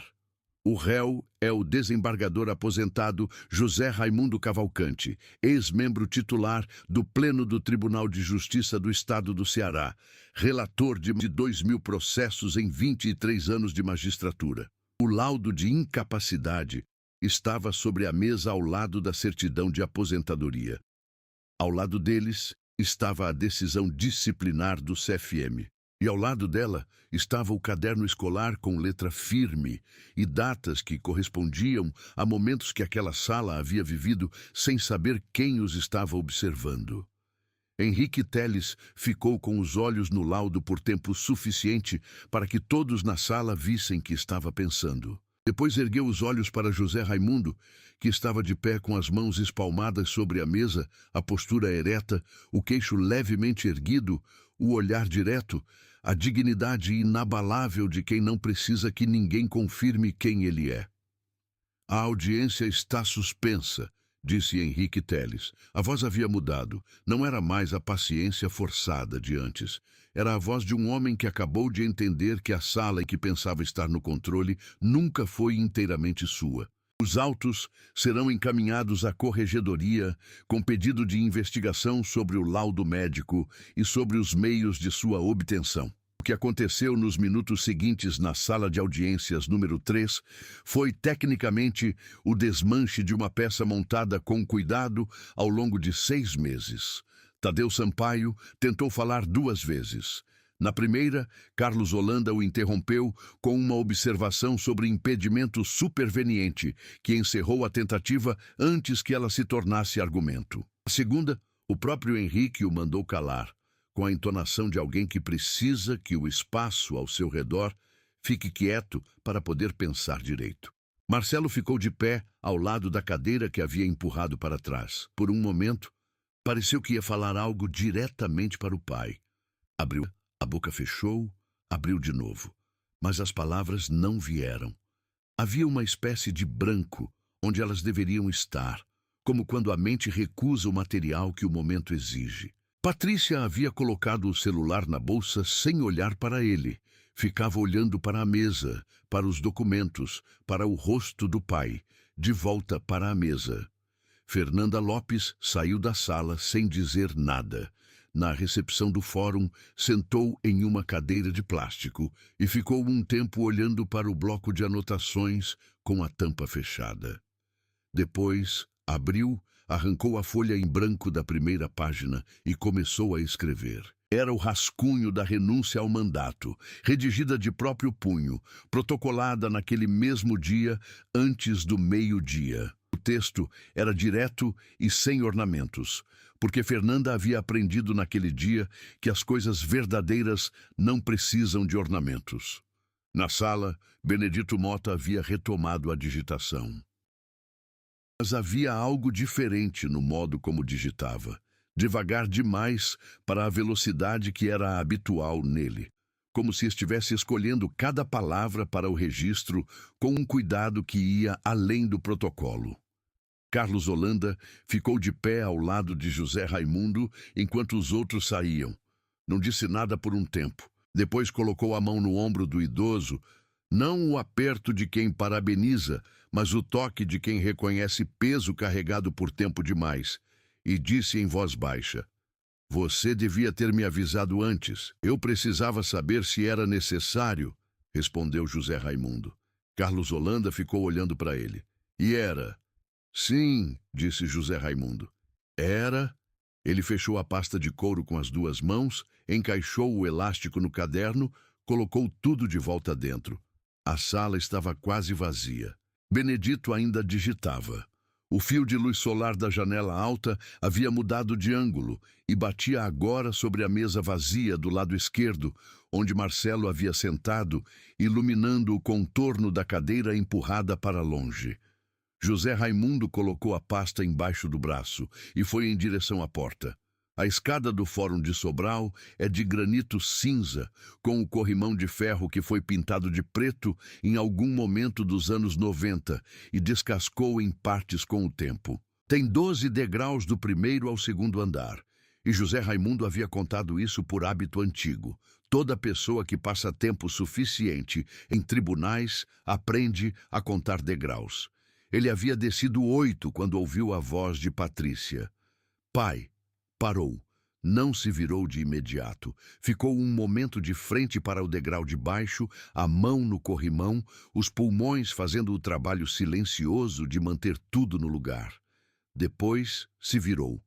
Speaker 2: o réu é o desembargador aposentado José Raimundo Cavalcante, ex-membro titular do Pleno do Tribunal de Justiça do Estado do Ceará, relator de 2.000 processos em 23 anos de magistratura. O laudo de incapacidade estava sobre a mesa ao lado da certidão de aposentadoria. Ao lado deles estava a decisão disciplinar do CFM. E ao lado dela estava o caderno escolar com letra firme e datas que correspondiam a momentos que aquela sala havia vivido sem saber quem os estava observando. Henrique Teles ficou com os olhos no laudo por tempo suficiente para que todos na sala vissem que estava pensando. Depois ergueu os olhos para José Raimundo, que estava de pé com as mãos espalmadas sobre a mesa, a postura ereta, o queixo levemente erguido, o olhar direto, a dignidade inabalável de quem não precisa que ninguém confirme quem ele é. A audiência está suspensa, disse Henrique Teles. A voz havia mudado. Não era mais a paciência forçada de antes. Era a voz de um homem que acabou de entender que a sala em que pensava estar no controle nunca foi inteiramente sua. Os autos serão encaminhados à corregedoria com pedido de investigação sobre o laudo médico e sobre os meios de sua obtenção. O que aconteceu nos minutos seguintes na sala de audiências número 3 foi, tecnicamente, o desmanche de uma peça montada com cuidado ao longo de 6 meses. Tadeu Sampaio tentou falar 2 vezes. Na primeira, Carlos Holanda o interrompeu com uma observação sobre impedimento superveniente, que encerrou a tentativa antes que ela se tornasse argumento. Na segunda, o próprio Henrique o mandou calar, com a entonação de alguém que precisa que o espaço ao seu redor fique quieto para poder pensar direito. Marcelo ficou de pé ao lado da cadeira que havia empurrado para trás. Por um momento, pareceu que ia falar algo diretamente para o pai. Abriu, a boca fechou, abriu de novo, mas as palavras não vieram. Havia uma espécie de branco onde elas deveriam estar, como quando a mente recusa o material que o momento exige. Patrícia havia colocado o celular na bolsa sem olhar para ele. Ficava olhando para a mesa, para os documentos, para o rosto do pai, de volta para a mesa. Fernanda Lopes saiu da sala sem dizer nada. Na recepção do fórum, sentou em uma cadeira de plástico e ficou um tempo olhando para o bloco de anotações com a tampa fechada. Depois, abriu, arrancou a folha em branco da primeira página e começou a escrever. Era o rascunho da renúncia ao mandato, redigida de próprio punho, protocolada naquele mesmo dia, antes do meio-dia. O texto era direto e sem ornamentos, porque Fernanda havia aprendido naquele dia que as coisas verdadeiras não precisam de ornamentos. Na sala, Benedito Mota havia retomado a digitação. Mas havia algo diferente no modo como digitava, devagar demais para a velocidade que era habitual nele, como se estivesse escolhendo cada palavra para o registro com um cuidado que ia além do protocolo. Carlos Holanda ficou de pé ao lado de José Raimundo enquanto os outros saíam. Não disse nada por um tempo. Depois colocou a mão no ombro do idoso, não o aperto de quem parabeniza, mas o toque de quem reconhece peso carregado por tempo demais, e disse em voz baixa: "Você devia ter me avisado antes. Eu precisava saber se era necessário", respondeu José Raimundo. Carlos Holanda ficou olhando para ele. "E era?" "Sim", disse José Raimundo. "Era?" Ele fechou a pasta de couro com as 2 mãos, encaixou o elástico no caderno, colocou tudo de volta dentro. A sala estava quase vazia. Benedito ainda digitava. O fio de luz solar da janela alta havia mudado de ângulo e batia agora sobre a mesa vazia do lado esquerdo, onde Marcelo havia sentado, iluminando o contorno da cadeira empurrada para longe. José Raimundo colocou a pasta embaixo do braço e foi em direção à porta. A escada do Fórum de Sobral é de granito cinza, com o corrimão de ferro que foi pintado de preto em algum momento dos anos 90 e descascou em partes com o tempo. Tem 12 degraus do primeiro ao segundo andar, e José Raimundo havia contado isso por hábito antigo. Toda pessoa que passa tempo suficiente em tribunais aprende a contar degraus. Ele havia descido 8 quando ouviu a voz de Patrícia. "Pai." Parou. Não se virou de imediato. Ficou um momento de frente para o degrau de baixo, a mão no corrimão, os pulmões fazendo o trabalho silencioso de manter tudo no lugar. Depois se virou.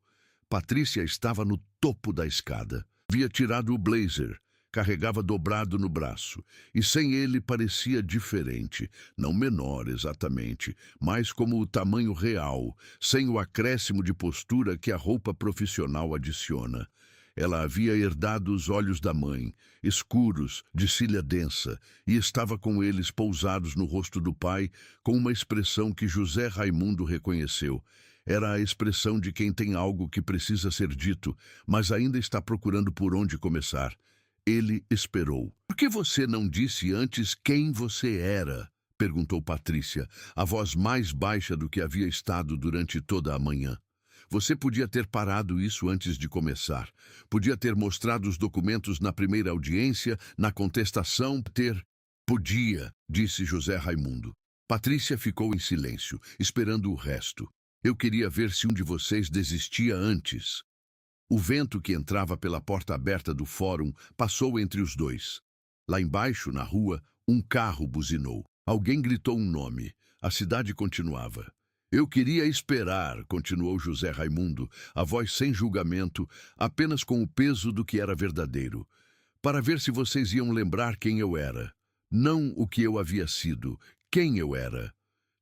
Speaker 2: Patrícia estava no topo da escada. Havia tirado o blazer. Carregava dobrado no braço, e sem ele parecia diferente, não menor exatamente, mas como o tamanho real, sem o acréscimo de postura que a roupa profissional adiciona. Ela havia herdado os olhos da mãe, escuros, de cília densa, e estava com eles pousados no rosto do pai, com uma expressão que José Raimundo reconheceu. Era a expressão de quem tem algo que precisa ser dito, mas ainda está procurando por onde começar. Ele esperou. "Por que você não disse antes quem você era?" perguntou Patrícia, a voz mais baixa do que havia estado durante toda a manhã. "Você podia ter parado isso antes de começar. Podia ter mostrado os documentos na primeira audiência, na contestação, ter..." "Podia", disse José Raimundo. Patrícia ficou em silêncio, esperando o resto. "Eu queria ver se um de vocês desistia antes." O vento que entrava pela porta aberta do fórum passou entre os dois. Lá embaixo, na rua, um carro buzinou. Alguém gritou um nome. A cidade continuava. "Eu queria esperar", continuou José Raimundo, a voz sem julgamento, apenas com o peso do que era verdadeiro, "para ver se vocês iam lembrar quem eu era. Não o que eu havia sido, quem eu era.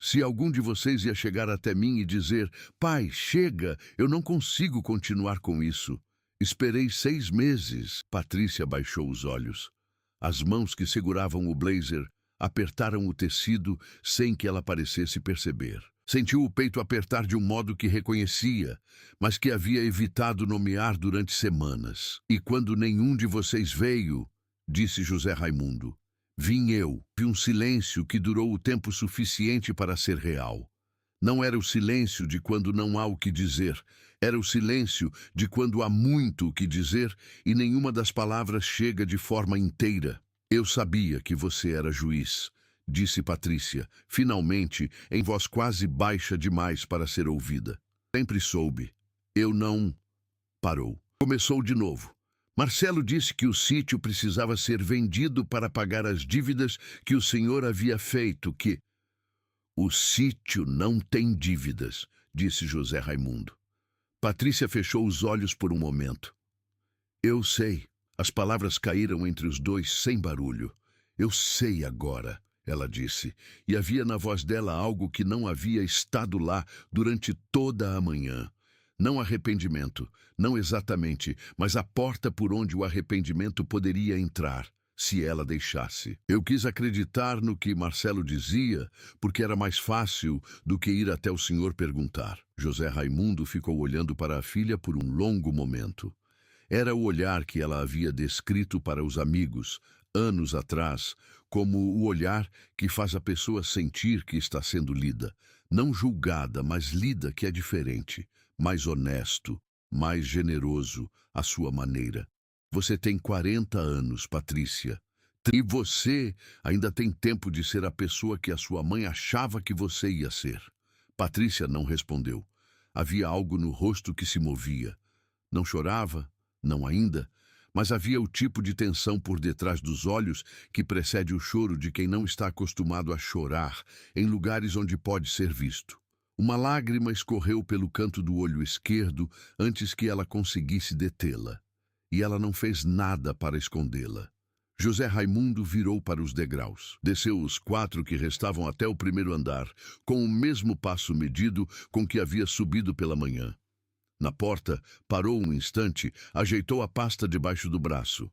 Speaker 2: Se algum de vocês ia chegar até mim e dizer, 'Pai, chega, eu não consigo continuar com isso.' Esperei 6 meses." Patrícia baixou os olhos. As mãos que seguravam o blazer apertaram o tecido sem que ela parecesse perceber. Sentiu o peito apertar de um modo que reconhecia, mas que havia evitado nomear durante semanas. "E quando nenhum de vocês veio", disse José Raimundo, "vim eu." Vi um silêncio que durou o tempo suficiente para ser real. Não era o silêncio de quando não há o que dizer. Era o silêncio de quando há muito o que dizer e nenhuma das palavras chega de forma inteira. "Eu sabia que você era juiz", disse Patrícia, finalmente, em voz quase baixa demais para ser ouvida. "Sempre soube. Eu não..." Parou. Começou de novo. "Marcelo disse que o sítio precisava ser vendido para pagar as dívidas que o senhor havia feito, que..." "O sítio não tem dívidas", disse José Raimundo. Patrícia fechou os olhos por um momento. "Eu sei." As palavras caíram entre os dois sem barulho. "Eu sei agora", ela disse, e havia na voz dela algo que não havia estado lá durante toda a manhã. Não arrependimento, não exatamente, mas a porta por onde o arrependimento poderia entrar, se ela deixasse. "Eu quis acreditar no que Marcelo dizia, porque era mais fácil do que ir até o senhor perguntar." José Raimundo ficou olhando para a filha por um longo momento. Era o olhar que ela havia descrito para os amigos, anos atrás, como o olhar que faz a pessoa sentir que está sendo lida. Não julgada, mas lida, que é diferente, mais honesto, mais generoso, à sua maneira. "Você tem 40 anos, Patrícia. E você ainda tem tempo de ser a pessoa que a sua mãe achava que você ia ser." Patrícia não respondeu. Havia algo no rosto que se movia. Não chorava, não ainda, mas havia o tipo de tensão por detrás dos olhos que precede o choro de quem não está acostumado a chorar em lugares onde pode ser visto. Uma lágrima escorreu pelo canto do olho esquerdo antes que ela conseguisse detê-la, e ela não fez nada para escondê-la. José Raimundo virou para os degraus. Desceu os 4 que restavam até o primeiro andar, com o mesmo passo medido com que havia subido pela manhã. Na porta, parou um instante, ajeitou a pasta debaixo do braço.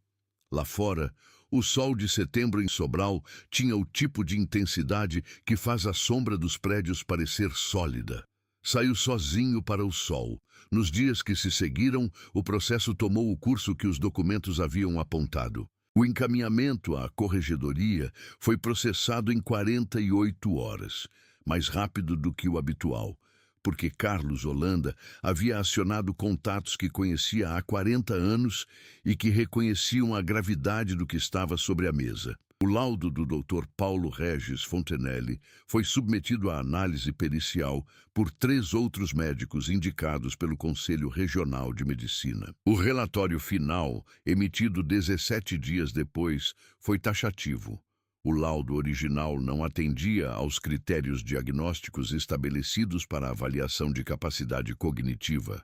Speaker 2: Lá fora, o sol de setembro em Sobral tinha o tipo de intensidade que faz a sombra dos prédios parecer sólida. Saiu sozinho para o sol. Nos dias que se seguiram, o processo tomou o curso que os documentos haviam apontado. O encaminhamento à corregedoria foi processado em 48 horas, mais rápido do que o habitual, porque Carlos Holanda havia acionado contatos que conhecia há 40 anos e que reconheciam a gravidade do que estava sobre a mesa. O laudo do Dr. Paulo Regis Fontenelle foi submetido à análise pericial por 3 outros médicos indicados pelo Conselho Regional de Medicina. O relatório final, emitido 17 dias depois, foi taxativo. O laudo original não atendia aos critérios diagnósticos estabelecidos para a avaliação de capacidade cognitiva.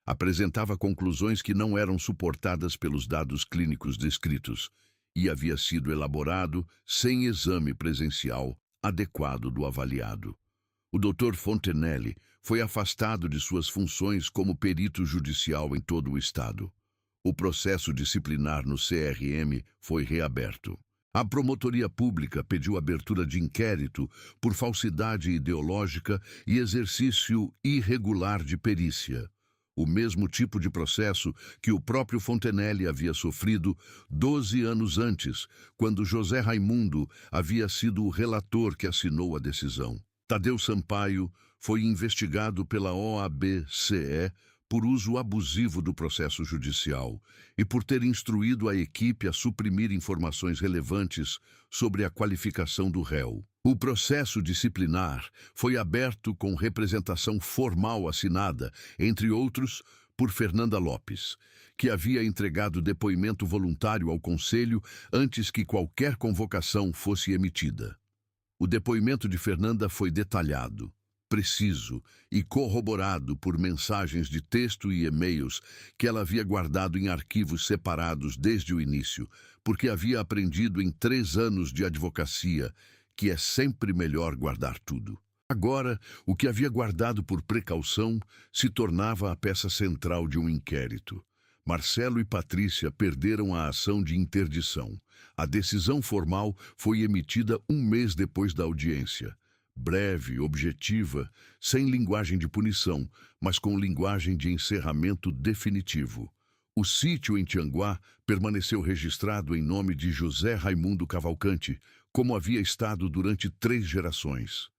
Speaker 2: Apresentava conclusões que não eram suportadas pelos dados clínicos descritos e havia sido elaborado sem exame presencial adequado do avaliado. O Dr. Fontenelle foi afastado de suas funções como perito judicial em todo o estado. O processo disciplinar no CRM foi reaberto. A Promotoria Pública pediu abertura de inquérito por falsidade ideológica e exercício irregular de perícia. O mesmo tipo de processo que o próprio Fontenelle havia sofrido 12 anos antes, quando José Raimundo havia sido o relator que assinou a decisão. Tadeu Sampaio foi investigado pela OAB-CE por uso abusivo do processo judicial e por ter instruído a equipe a suprimir informações relevantes sobre a qualificação do réu. O processo disciplinar foi aberto com representação formal assinada, entre outros, por Fernanda Lopes, que havia entregado depoimento voluntário ao Conselho antes que qualquer convocação fosse emitida. O depoimento de Fernanda foi detalhado, preciso e corroborado por mensagens de texto e e-mails que ela havia guardado em arquivos separados desde o início, porque havia aprendido em 3 anos de advocacia que é sempre melhor guardar tudo. Agora, o que havia guardado por precaução se tornava a peça central de um inquérito. Marcelo e Patrícia perderam a ação de interdição. A decisão formal foi emitida 1 mês depois da audiência. Breve, objetiva, sem linguagem de punição, mas com linguagem de encerramento definitivo. O sítio em Tianguá permaneceu registrado em nome de José Raimundo Cavalcante, como havia estado durante 3 gerações.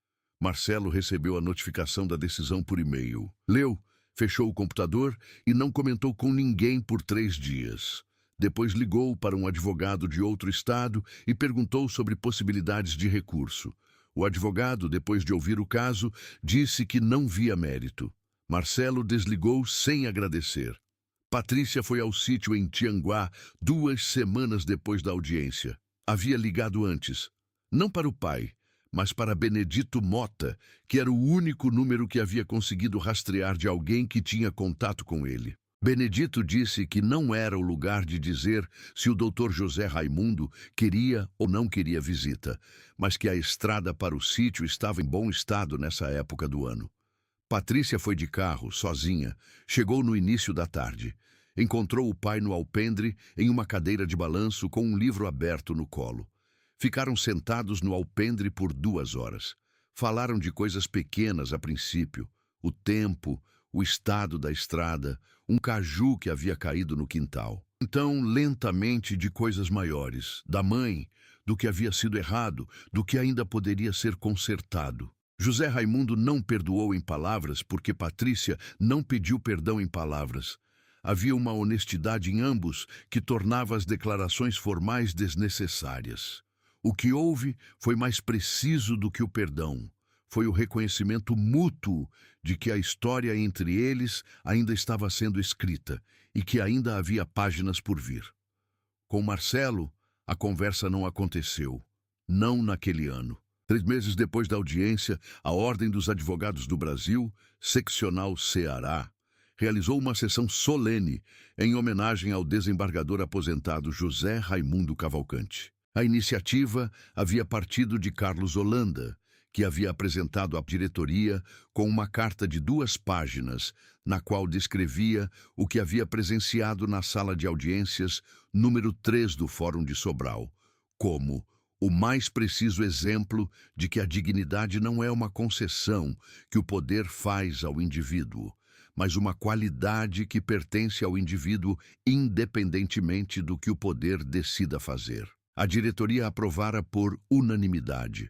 Speaker 2: Marcelo recebeu a notificação da decisão por e-mail. Leu, fechou o computador e não comentou com ninguém por 3 dias. Depois ligou para um advogado de outro estado e perguntou sobre possibilidades de recurso. O advogado, depois de ouvir o caso, disse que não via mérito. Marcelo desligou sem agradecer. Patrícia foi ao sítio em Tianguá 2 semanas depois da audiência. Havia ligado antes, não para o pai, mas para Benedito Mota, que era o único número que havia conseguido rastrear de alguém que tinha contato com ele. Benedito disse que não era o lugar de dizer se o Dr. José Raimundo queria ou não queria visita, mas que a estrada para o sítio estava em bom estado nessa época do ano. Patrícia foi de carro, sozinha, chegou no início da tarde. Encontrou o pai no alpendre, em uma cadeira de balanço com um livro aberto no colo. Ficaram sentados no alpendre por 2 horas. Falaram de coisas pequenas a princípio, o tempo, o estado da estrada, um caju que havia caído no quintal. Então, lentamente, de coisas maiores, da mãe, do que havia sido errado, do que ainda poderia ser consertado. José Raimundo não perdoou em palavras porque Patrícia não pediu perdão em palavras. Havia uma honestidade em ambos que tornava as declarações formais desnecessárias. O que houve foi mais preciso do que o perdão. Foi o reconhecimento mútuo de que a história entre eles ainda estava sendo escrita e que ainda havia páginas por vir. Com Marcelo, a conversa não aconteceu. Não naquele ano. 3 meses depois da audiência, a Ordem dos Advogados do Brasil, Seccional Ceará, realizou uma sessão solene em homenagem ao desembargador aposentado José Raimundo Cavalcante. A iniciativa havia partido de Carlos Holanda, que havia apresentado à diretoria com uma carta de 2 páginas, na qual descrevia o que havia presenciado na sala de audiências número 3 do Fórum de Sobral, como o mais preciso exemplo de que a dignidade não é uma concessão que o poder faz ao indivíduo, mas uma qualidade que pertence ao indivíduo independentemente do que o poder decida fazer. A diretoria aprovara por unanimidade.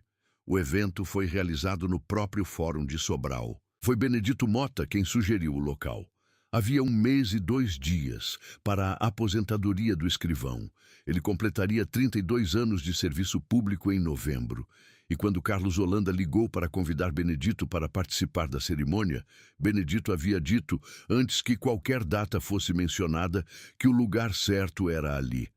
Speaker 2: O evento foi realizado no próprio Fórum de Sobral. Foi Benedito Mota quem sugeriu o local. Havia 1 mês e 2 dias para a aposentadoria do escrivão. Ele completaria 32 anos de serviço público em novembro. E quando Carlos Holanda ligou para convidar Benedito para participar da cerimônia, Benedito havia dito, antes que qualquer data fosse mencionada, que o lugar certo era ali,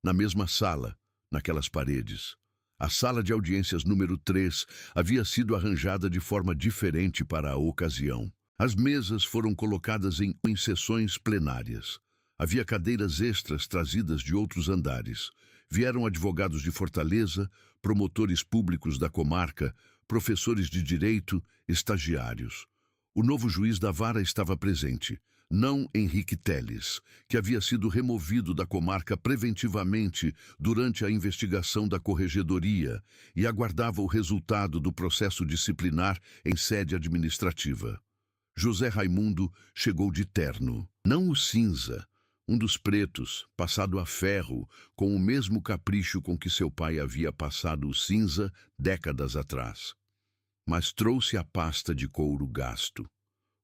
Speaker 2: na mesma sala, naquelas paredes. A sala de audiências número 3 havia sido arranjada de forma diferente para a ocasião. As mesas foram colocadas em sessões plenárias. Havia cadeiras extras trazidas de outros andares. Vieram advogados de Fortaleza, promotores públicos da comarca, professores de direito, estagiários. O novo juiz da vara estava presente. não Henrique Teles, que havia sido removido da comarca preventivamente durante a investigação da corregedoria e aguardava o resultado do processo disciplinar em sede administrativa. José Raimundo chegou de terno, não o cinza, um dos pretos, passado a ferro, com o mesmo capricho com que seu pai havia passado o cinza décadas atrás. Mas trouxe a pasta de couro gasto.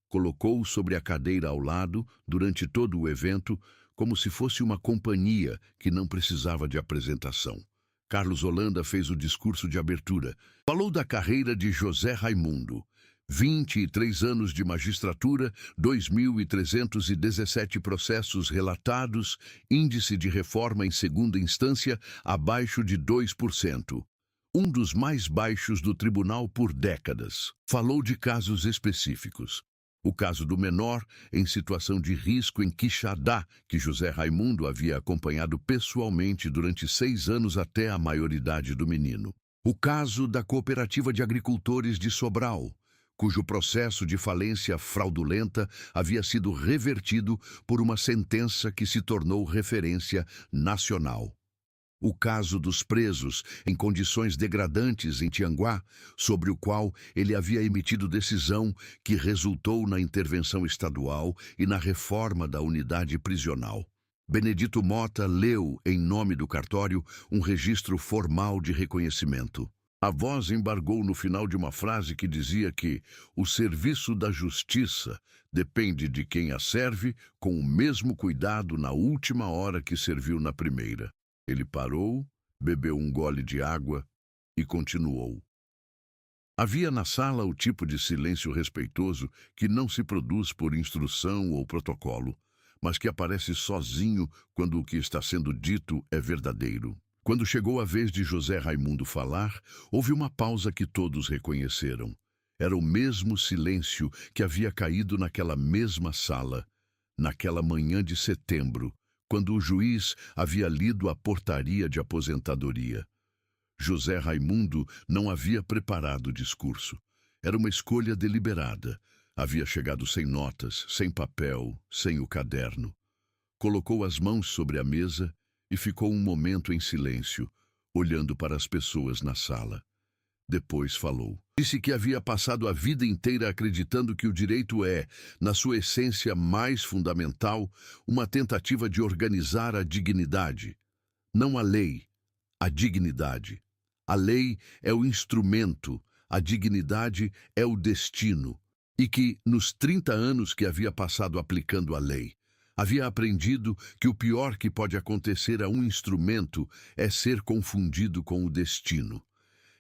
Speaker 2: Colocou-o sobre a cadeira ao lado durante todo o evento, como se fosse uma companhia que não precisava de apresentação. Carlos Holanda fez o discurso de abertura. Falou da carreira de José Raimundo. 23 anos de magistratura, 2.317 processos relatados, índice de reforma em segunda instância abaixo de 2%. Um dos mais baixos do tribunal por décadas. Falou de casos específicos. O caso do menor em situação de risco em Quixadá, que José Raimundo havia acompanhado pessoalmente durante 6 anos até a maioridade do menino. O caso da Cooperativa de Agricultores de Sobral, cujo processo de falência fraudulenta havia sido revertido por uma sentença que se tornou referência nacional. O caso dos presos em condições degradantes em Tianguá, sobre o qual ele havia emitido decisão que resultou na intervenção estadual e na reforma da unidade prisional. Benedito Mota leu, em nome do cartório, um registro formal de reconhecimento. A voz embargou no final de uma frase que dizia que o serviço da justiça depende de quem a serve com o mesmo cuidado na última hora que serviu na primeira. Ele parou, bebeu um gole de água e continuou. Havia na sala o tipo de silêncio respeitoso que não se produz por instrução ou protocolo, mas que aparece sozinho quando o que está sendo dito é verdadeiro. Quando chegou a vez de José Raimundo falar, houve uma pausa que todos reconheceram. Era o mesmo silêncio que havia caído naquela mesma sala, naquela manhã de setembro, quando o juiz havia lido a portaria de aposentadoria. José Raimundo não havia preparado o discurso. Era uma escolha deliberada. Havia chegado sem notas, sem papel, sem o caderno. Colocou as mãos sobre a mesa e ficou um momento em silêncio, olhando para as pessoas na sala. Depois falou. Disse que havia passado a vida inteira acreditando que o direito é, na sua essência mais fundamental, uma tentativa de organizar a dignidade. Não a lei, a dignidade. A lei é o instrumento, a dignidade é o destino. E que, nos 30 anos que havia passado aplicando a lei, havia aprendido que o pior que pode acontecer a um instrumento é ser confundido com o destino.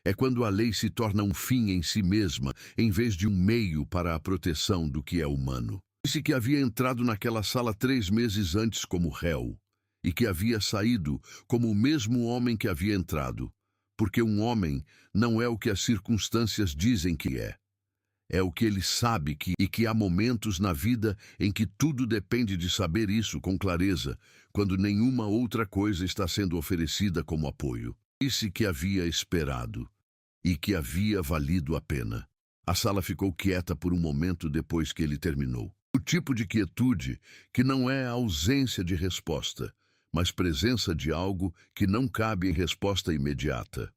Speaker 2: É quando a lei se torna um fim em si mesma, em vez de um meio para a proteção do que é humano. Disse que havia entrado naquela sala 3 meses antes como réu, e que havia saído como o mesmo homem que havia entrado, porque um homem não é o que as circunstâncias dizem que é. É o que ele sabe que, e que há momentos na vida em que tudo depende de saber isso com clareza, quando nenhuma outra coisa está sendo oferecida como apoio. Disse que havia esperado e que havia valido a pena. A sala ficou quieta por um momento depois que ele terminou. O tipo de quietude que não é a ausência de resposta, mas presença de algo que não cabe em resposta imediata.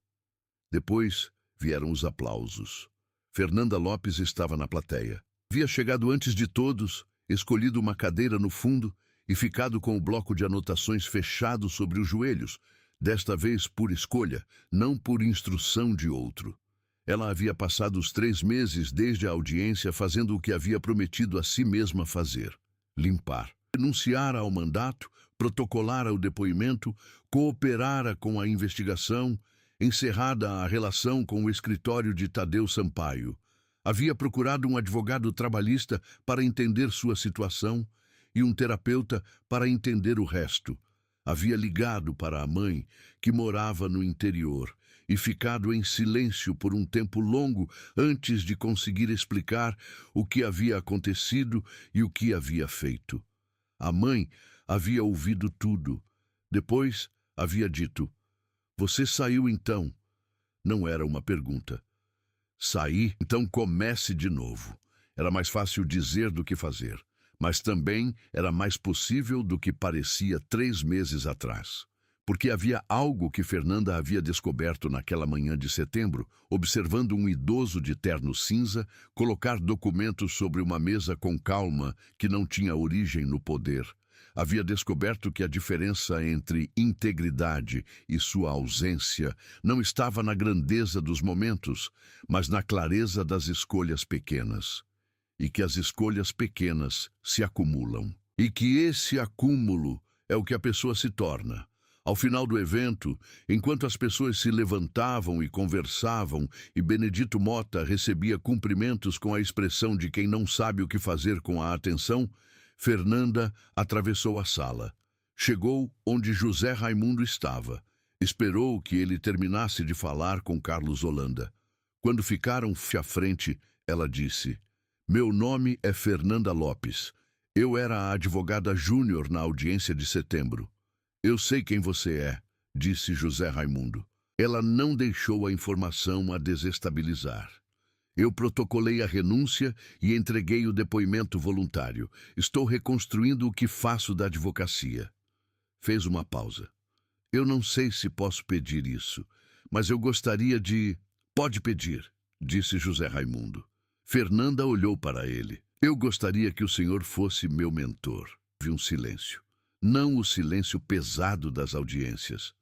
Speaker 2: Depois vieram os aplausos. Fernanda Lopes estava na plateia. Havia chegado antes de todos, escolhido uma cadeira no fundo e ficado com o bloco de anotações fechado sobre os joelhos, desta vez por escolha, não por instrução de outro. Ela havia passado os 3 meses desde a audiência fazendo o que havia prometido a si mesma fazer: limpar. Renunciara ao mandato, protocolara o depoimento, cooperara com a investigação, encerrada a relação com o escritório de Tadeu Sampaio. Havia procurado um advogado trabalhista para entender sua situação e um terapeuta para entender o resto. Havia ligado para a mãe, que morava no interior, e ficado em silêncio por um tempo longo antes de conseguir explicar o que havia acontecido e o que havia feito. A mãe havia ouvido tudo. Depois havia dito: "Você saiu então?" Não era uma pergunta. "Saí, então comece de novo." Era mais fácil dizer do que fazer. Mas também era mais possível do que parecia 3 meses atrás. Porque havia algo que Fernanda havia descoberto naquela manhã de setembro, observando um idoso de terno cinza colocar documentos sobre uma mesa com calma que não tinha origem no poder. Havia descoberto que a diferença entre integridade e sua ausência não estava na grandeza dos momentos, mas na clareza das escolhas pequenas. E que as escolhas pequenas se acumulam. E que esse acúmulo é o que a pessoa se torna. Ao final do evento, enquanto as pessoas se levantavam e conversavam e Benedito Mota recebia cumprimentos com a expressão de quem não sabe o que fazer com a atenção, Fernanda atravessou a sala. Chegou onde José Raimundo estava. Esperou que ele terminasse de falar com Carlos Holanda. Quando ficaram à frente, ela disse: "Meu nome é Fernanda Lopes. Eu era a advogada júnior na audiência de setembro." "Eu sei quem você é", disse José Raimundo. Ela não deixou a informação a desestabilizar. "Eu protocolei a renúncia e entreguei o depoimento voluntário. Estou reconstruindo o que faço da advocacia." Fez uma pausa. "Eu não sei se posso pedir isso, mas eu gostaria de..." "Pode pedir", disse José Raimundo. Fernanda olhou para ele. "Eu gostaria que o senhor fosse meu mentor." Houve um silêncio. Não o silêncio pesado das audiências.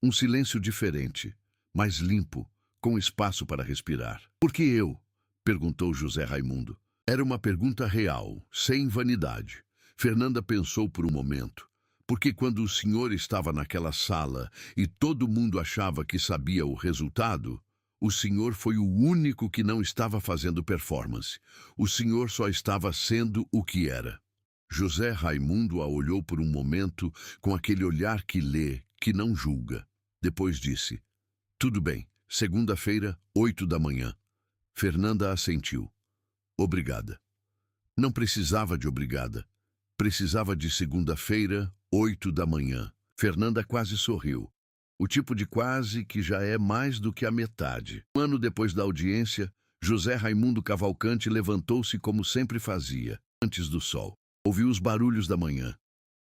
Speaker 2: Um silêncio diferente, mais limpo, com espaço para respirar. "Por que eu?" perguntou José Raimundo. Era uma pergunta real, sem vanidade. Fernanda pensou por um momento. Porque quando o senhor estava naquela sala e todo mundo achava que sabia o resultado, o senhor foi o único que não estava fazendo performance. O senhor só estava sendo o que era. José Raimundo a olhou por um momento com aquele olhar que lê, que não julga. Depois disse: "Tudo bem, segunda-feira, 8 da manhã." Fernanda assentiu. "Obrigada." Não precisava de obrigada. Precisava de segunda-feira, 8 da manhã. Fernanda quase sorriu. O tipo de quase que já é mais do que a metade. Um ano depois da audiência, José Raimundo Cavalcante levantou-se como sempre fazia, antes do sol. Ouviu os barulhos da manhã,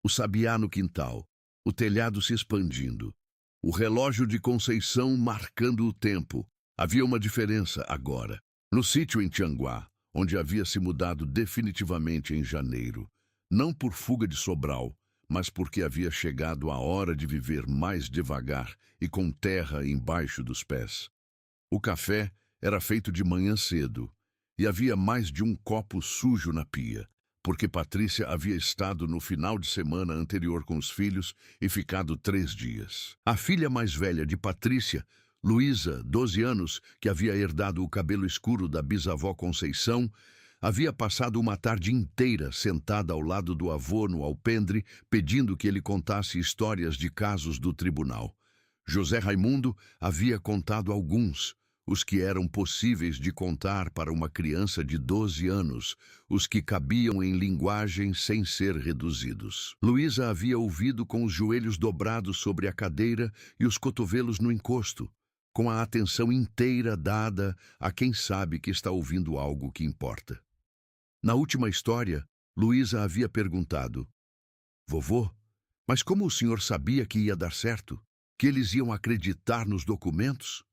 Speaker 2: o sabiá no quintal, o telhado se expandindo, o relógio de Conceição marcando o tempo. Havia uma diferença agora. No sítio em Tianguá, onde havia se mudado definitivamente em janeiro, não por fuga de Sobral, mas porque havia chegado a hora de viver mais devagar e com terra embaixo dos pés. O café era feito de manhã cedo, e havia mais de um copo sujo na pia, porque Patrícia havia estado no final de semana anterior com os filhos e ficado 3 dias. A filha mais velha de Patrícia, Luísa, 12 anos, que havia herdado o cabelo escuro da bisavó Conceição, havia passado uma tarde inteira sentada ao lado do avô no alpendre, pedindo que ele contasse histórias de casos do tribunal. José Raimundo havia contado alguns, os que eram possíveis de contar para uma criança de 12 anos, os que cabiam em linguagem sem ser reduzidos. Luísa havia ouvido com os joelhos dobrados sobre a cadeira e os cotovelos no encosto, com a atenção inteira dada a quem sabe que está ouvindo algo que importa. Na última história, Luísa havia perguntado: "Vovô, mas como o senhor sabia que ia dar certo? Que eles iam acreditar nos documentos?"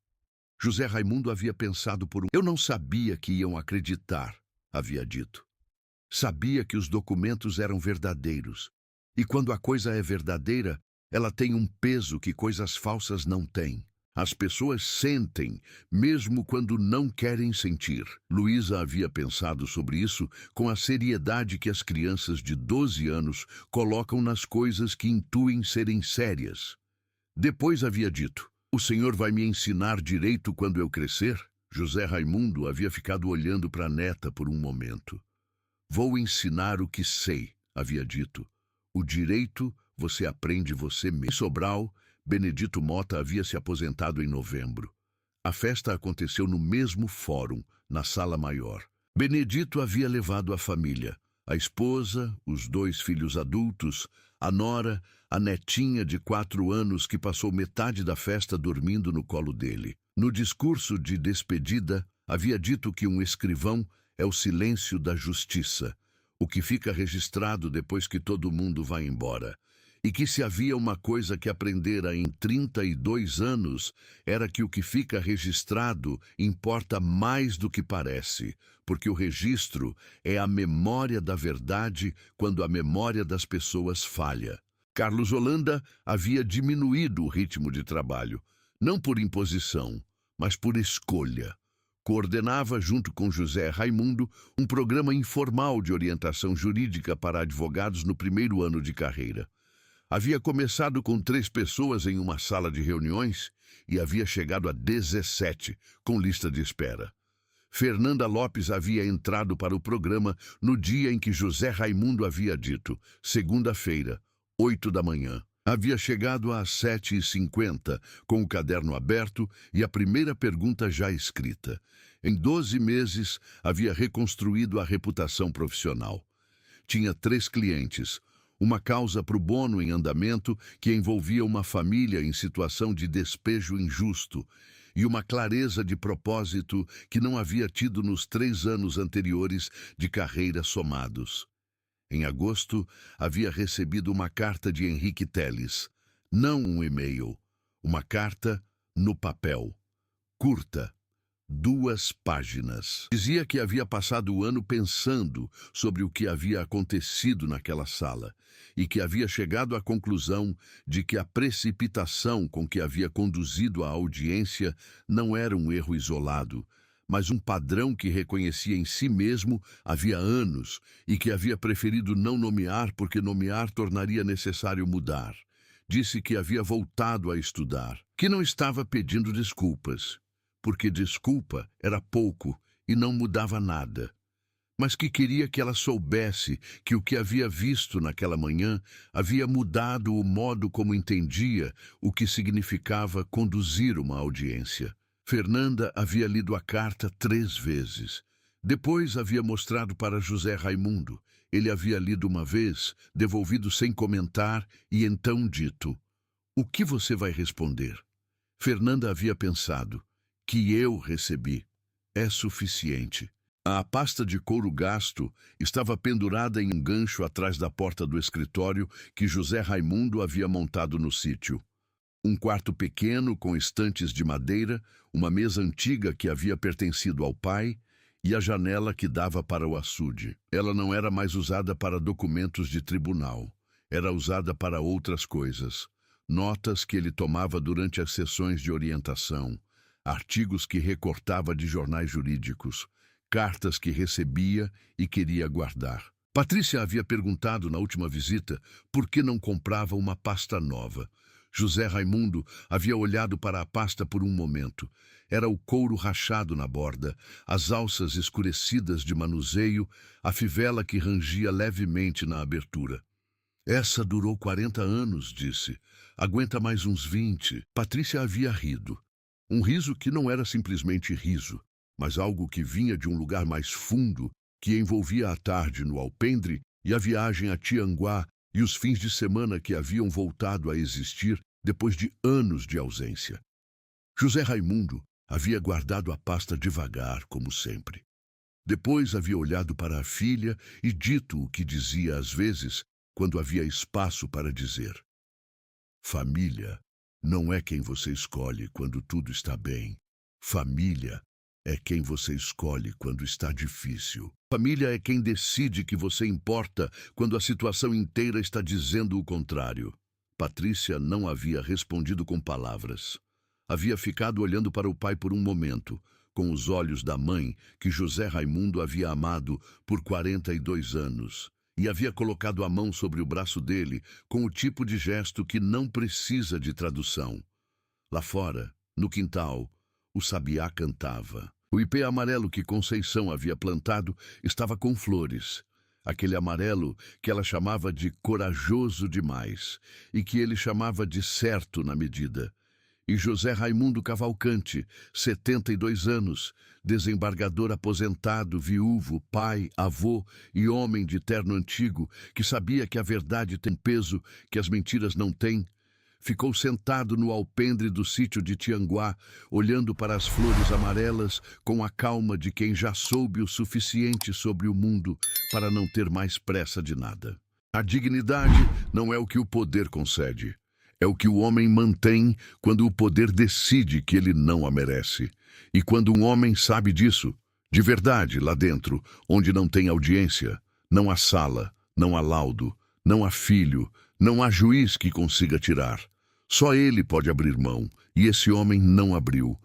Speaker 2: José Raimundo havia pensado por um... "Eu não sabia que iam acreditar", havia dito. "Sabia que os documentos eram verdadeiros. E quando a coisa é verdadeira, ela tem um peso que coisas falsas não têm. As pessoas sentem, mesmo quando não querem sentir." Luísa havia pensado sobre isso com a seriedade que as crianças de 12 anos colocam nas coisas que intuem serem sérias. Depois havia dito: "O senhor vai me ensinar direito quando eu crescer?" José Raimundo havia ficado olhando para a neta por um momento. "Vou ensinar o que sei", havia dito. "O direito você aprende você mesmo." Em Sobral, Benedito Mota havia se aposentado em novembro. A festa aconteceu no mesmo fórum, na sala maior. Benedito havia levado a família, a esposa, os 2 filhos adultos, a nora, a netinha de 4 anos que passou metade da festa dormindo no colo dele. No discurso de despedida, havia dito que um escrivão é o silêncio da justiça, o que fica registrado depois que todo mundo vai embora. E que se havia uma coisa que aprendera em 32 anos, era que o que fica registrado importa mais do que parece, porque o registro é a memória da verdade quando a memória das pessoas falha. Carlos Holanda havia diminuído o ritmo de trabalho, não por imposição, mas por escolha. Coordenava, junto com José Raimundo, um programa informal de orientação jurídica para advogados no primeiro ano de carreira. Havia começado com 3 pessoas em uma sala de reuniões e havia chegado a 17, com lista de espera. Fernanda Lopes havia entrado para o programa no dia em que José Raimundo havia dito, segunda-feira, 8 da manhã. Havia chegado às 7h50, com o caderno aberto e a primeira pergunta já escrita. Em 12 meses, havia reconstruído a reputação profissional. Tinha 3 clientes, uma causa pro bono em andamento que envolvia uma família em situação de despejo injusto e uma clareza de propósito que não havia tido nos 3 anos anteriores de carreira somados. Em agosto, havia recebido uma carta de Henrique Teles, não um e-mail, uma carta no papel, curta, 2 páginas. Dizia que havia passado o ano pensando sobre o que havia acontecido naquela sala e que havia chegado à conclusão de que a precipitação com que havia conduzido a audiência não era um erro isolado, mas um padrão que reconhecia em si mesmo havia anos e que havia preferido não nomear porque nomear tornaria necessário mudar. Disse que havia voltado a estudar, que não estava pedindo desculpas, porque desculpa era pouco e não mudava nada, mas que queria que ela soubesse que o que havia visto naquela manhã havia mudado o modo como entendia o que significava conduzir uma audiência. Fernanda havia lido a carta 3 vezes. Depois havia mostrado para José Raimundo. Ele havia lido uma vez, devolvido sem comentar e então dito: "O que você vai responder?" Fernanda havia pensado: "Que eu recebi. É suficiente." A pasta de couro gasto estava pendurada em um gancho atrás da porta do escritório que José Raimundo havia montado no sítio. Um quarto pequeno com estantes de madeira, uma mesa antiga que havia pertencido ao pai e a janela que dava para o açude. Ela não era mais usada para documentos de tribunal. Era usada para outras coisas. Notas que ele tomava durante as sessões de orientação, artigos que recortava de jornais jurídicos, cartas que recebia e queria guardar. Patrícia havia perguntado na última visita por que não comprava uma pasta nova. José Raimundo havia olhado para a pasta por um momento. Era o couro rachado na borda, as alças escurecidas de manuseio, a fivela que rangia levemente na abertura. "Essa durou 40 anos", disse. "Aguenta mais uns 20. Patrícia havia rido. Um riso que não era simplesmente riso, mas algo que vinha de um lugar mais fundo, que envolvia a tarde no alpendre e a viagem a Tianguá e os fins de semana que haviam voltado a existir depois de anos de ausência. José Raimundo havia guardado a pasta devagar, como sempre. Depois havia olhado para a filha e dito o que dizia às vezes, quando havia espaço para dizer: "Família não é quem você escolhe quando tudo está bem. Família é quem você escolhe quando está difícil. Família é quem decide que você importa quando a situação inteira está dizendo o contrário." Patrícia não havia respondido com palavras. Havia ficado olhando para o pai por um momento, com os olhos da mãe que José Raimundo havia amado por 42 anos, e havia colocado a mão sobre o braço dele com o tipo de gesto que não precisa de tradução. Lá fora, no quintal, o sabiá cantava. O ipê amarelo que Conceição havia plantado estava com flores. Aquele amarelo que ela chamava de corajoso demais e que ele chamava de certo na medida. E José Raimundo Cavalcante, 72 anos, desembargador aposentado, viúvo, pai, avô e homem de terno antigo, que sabia que a verdade tem peso que as mentiras não têm, ficou sentado no alpendre do sítio de Tianguá, olhando para as flores amarelas com a calma de quem já soube o suficiente sobre o mundo para não ter mais pressa de nada. A dignidade não é o que o poder concede. É o que o homem mantém quando o poder decide que ele não a merece. E quando um homem sabe disso, de verdade, lá dentro, onde não tem audiência, não há sala, não há laudo, não há filho, não há juiz que consiga tirar. Só ele pode abrir mão, e esse homem não abriu,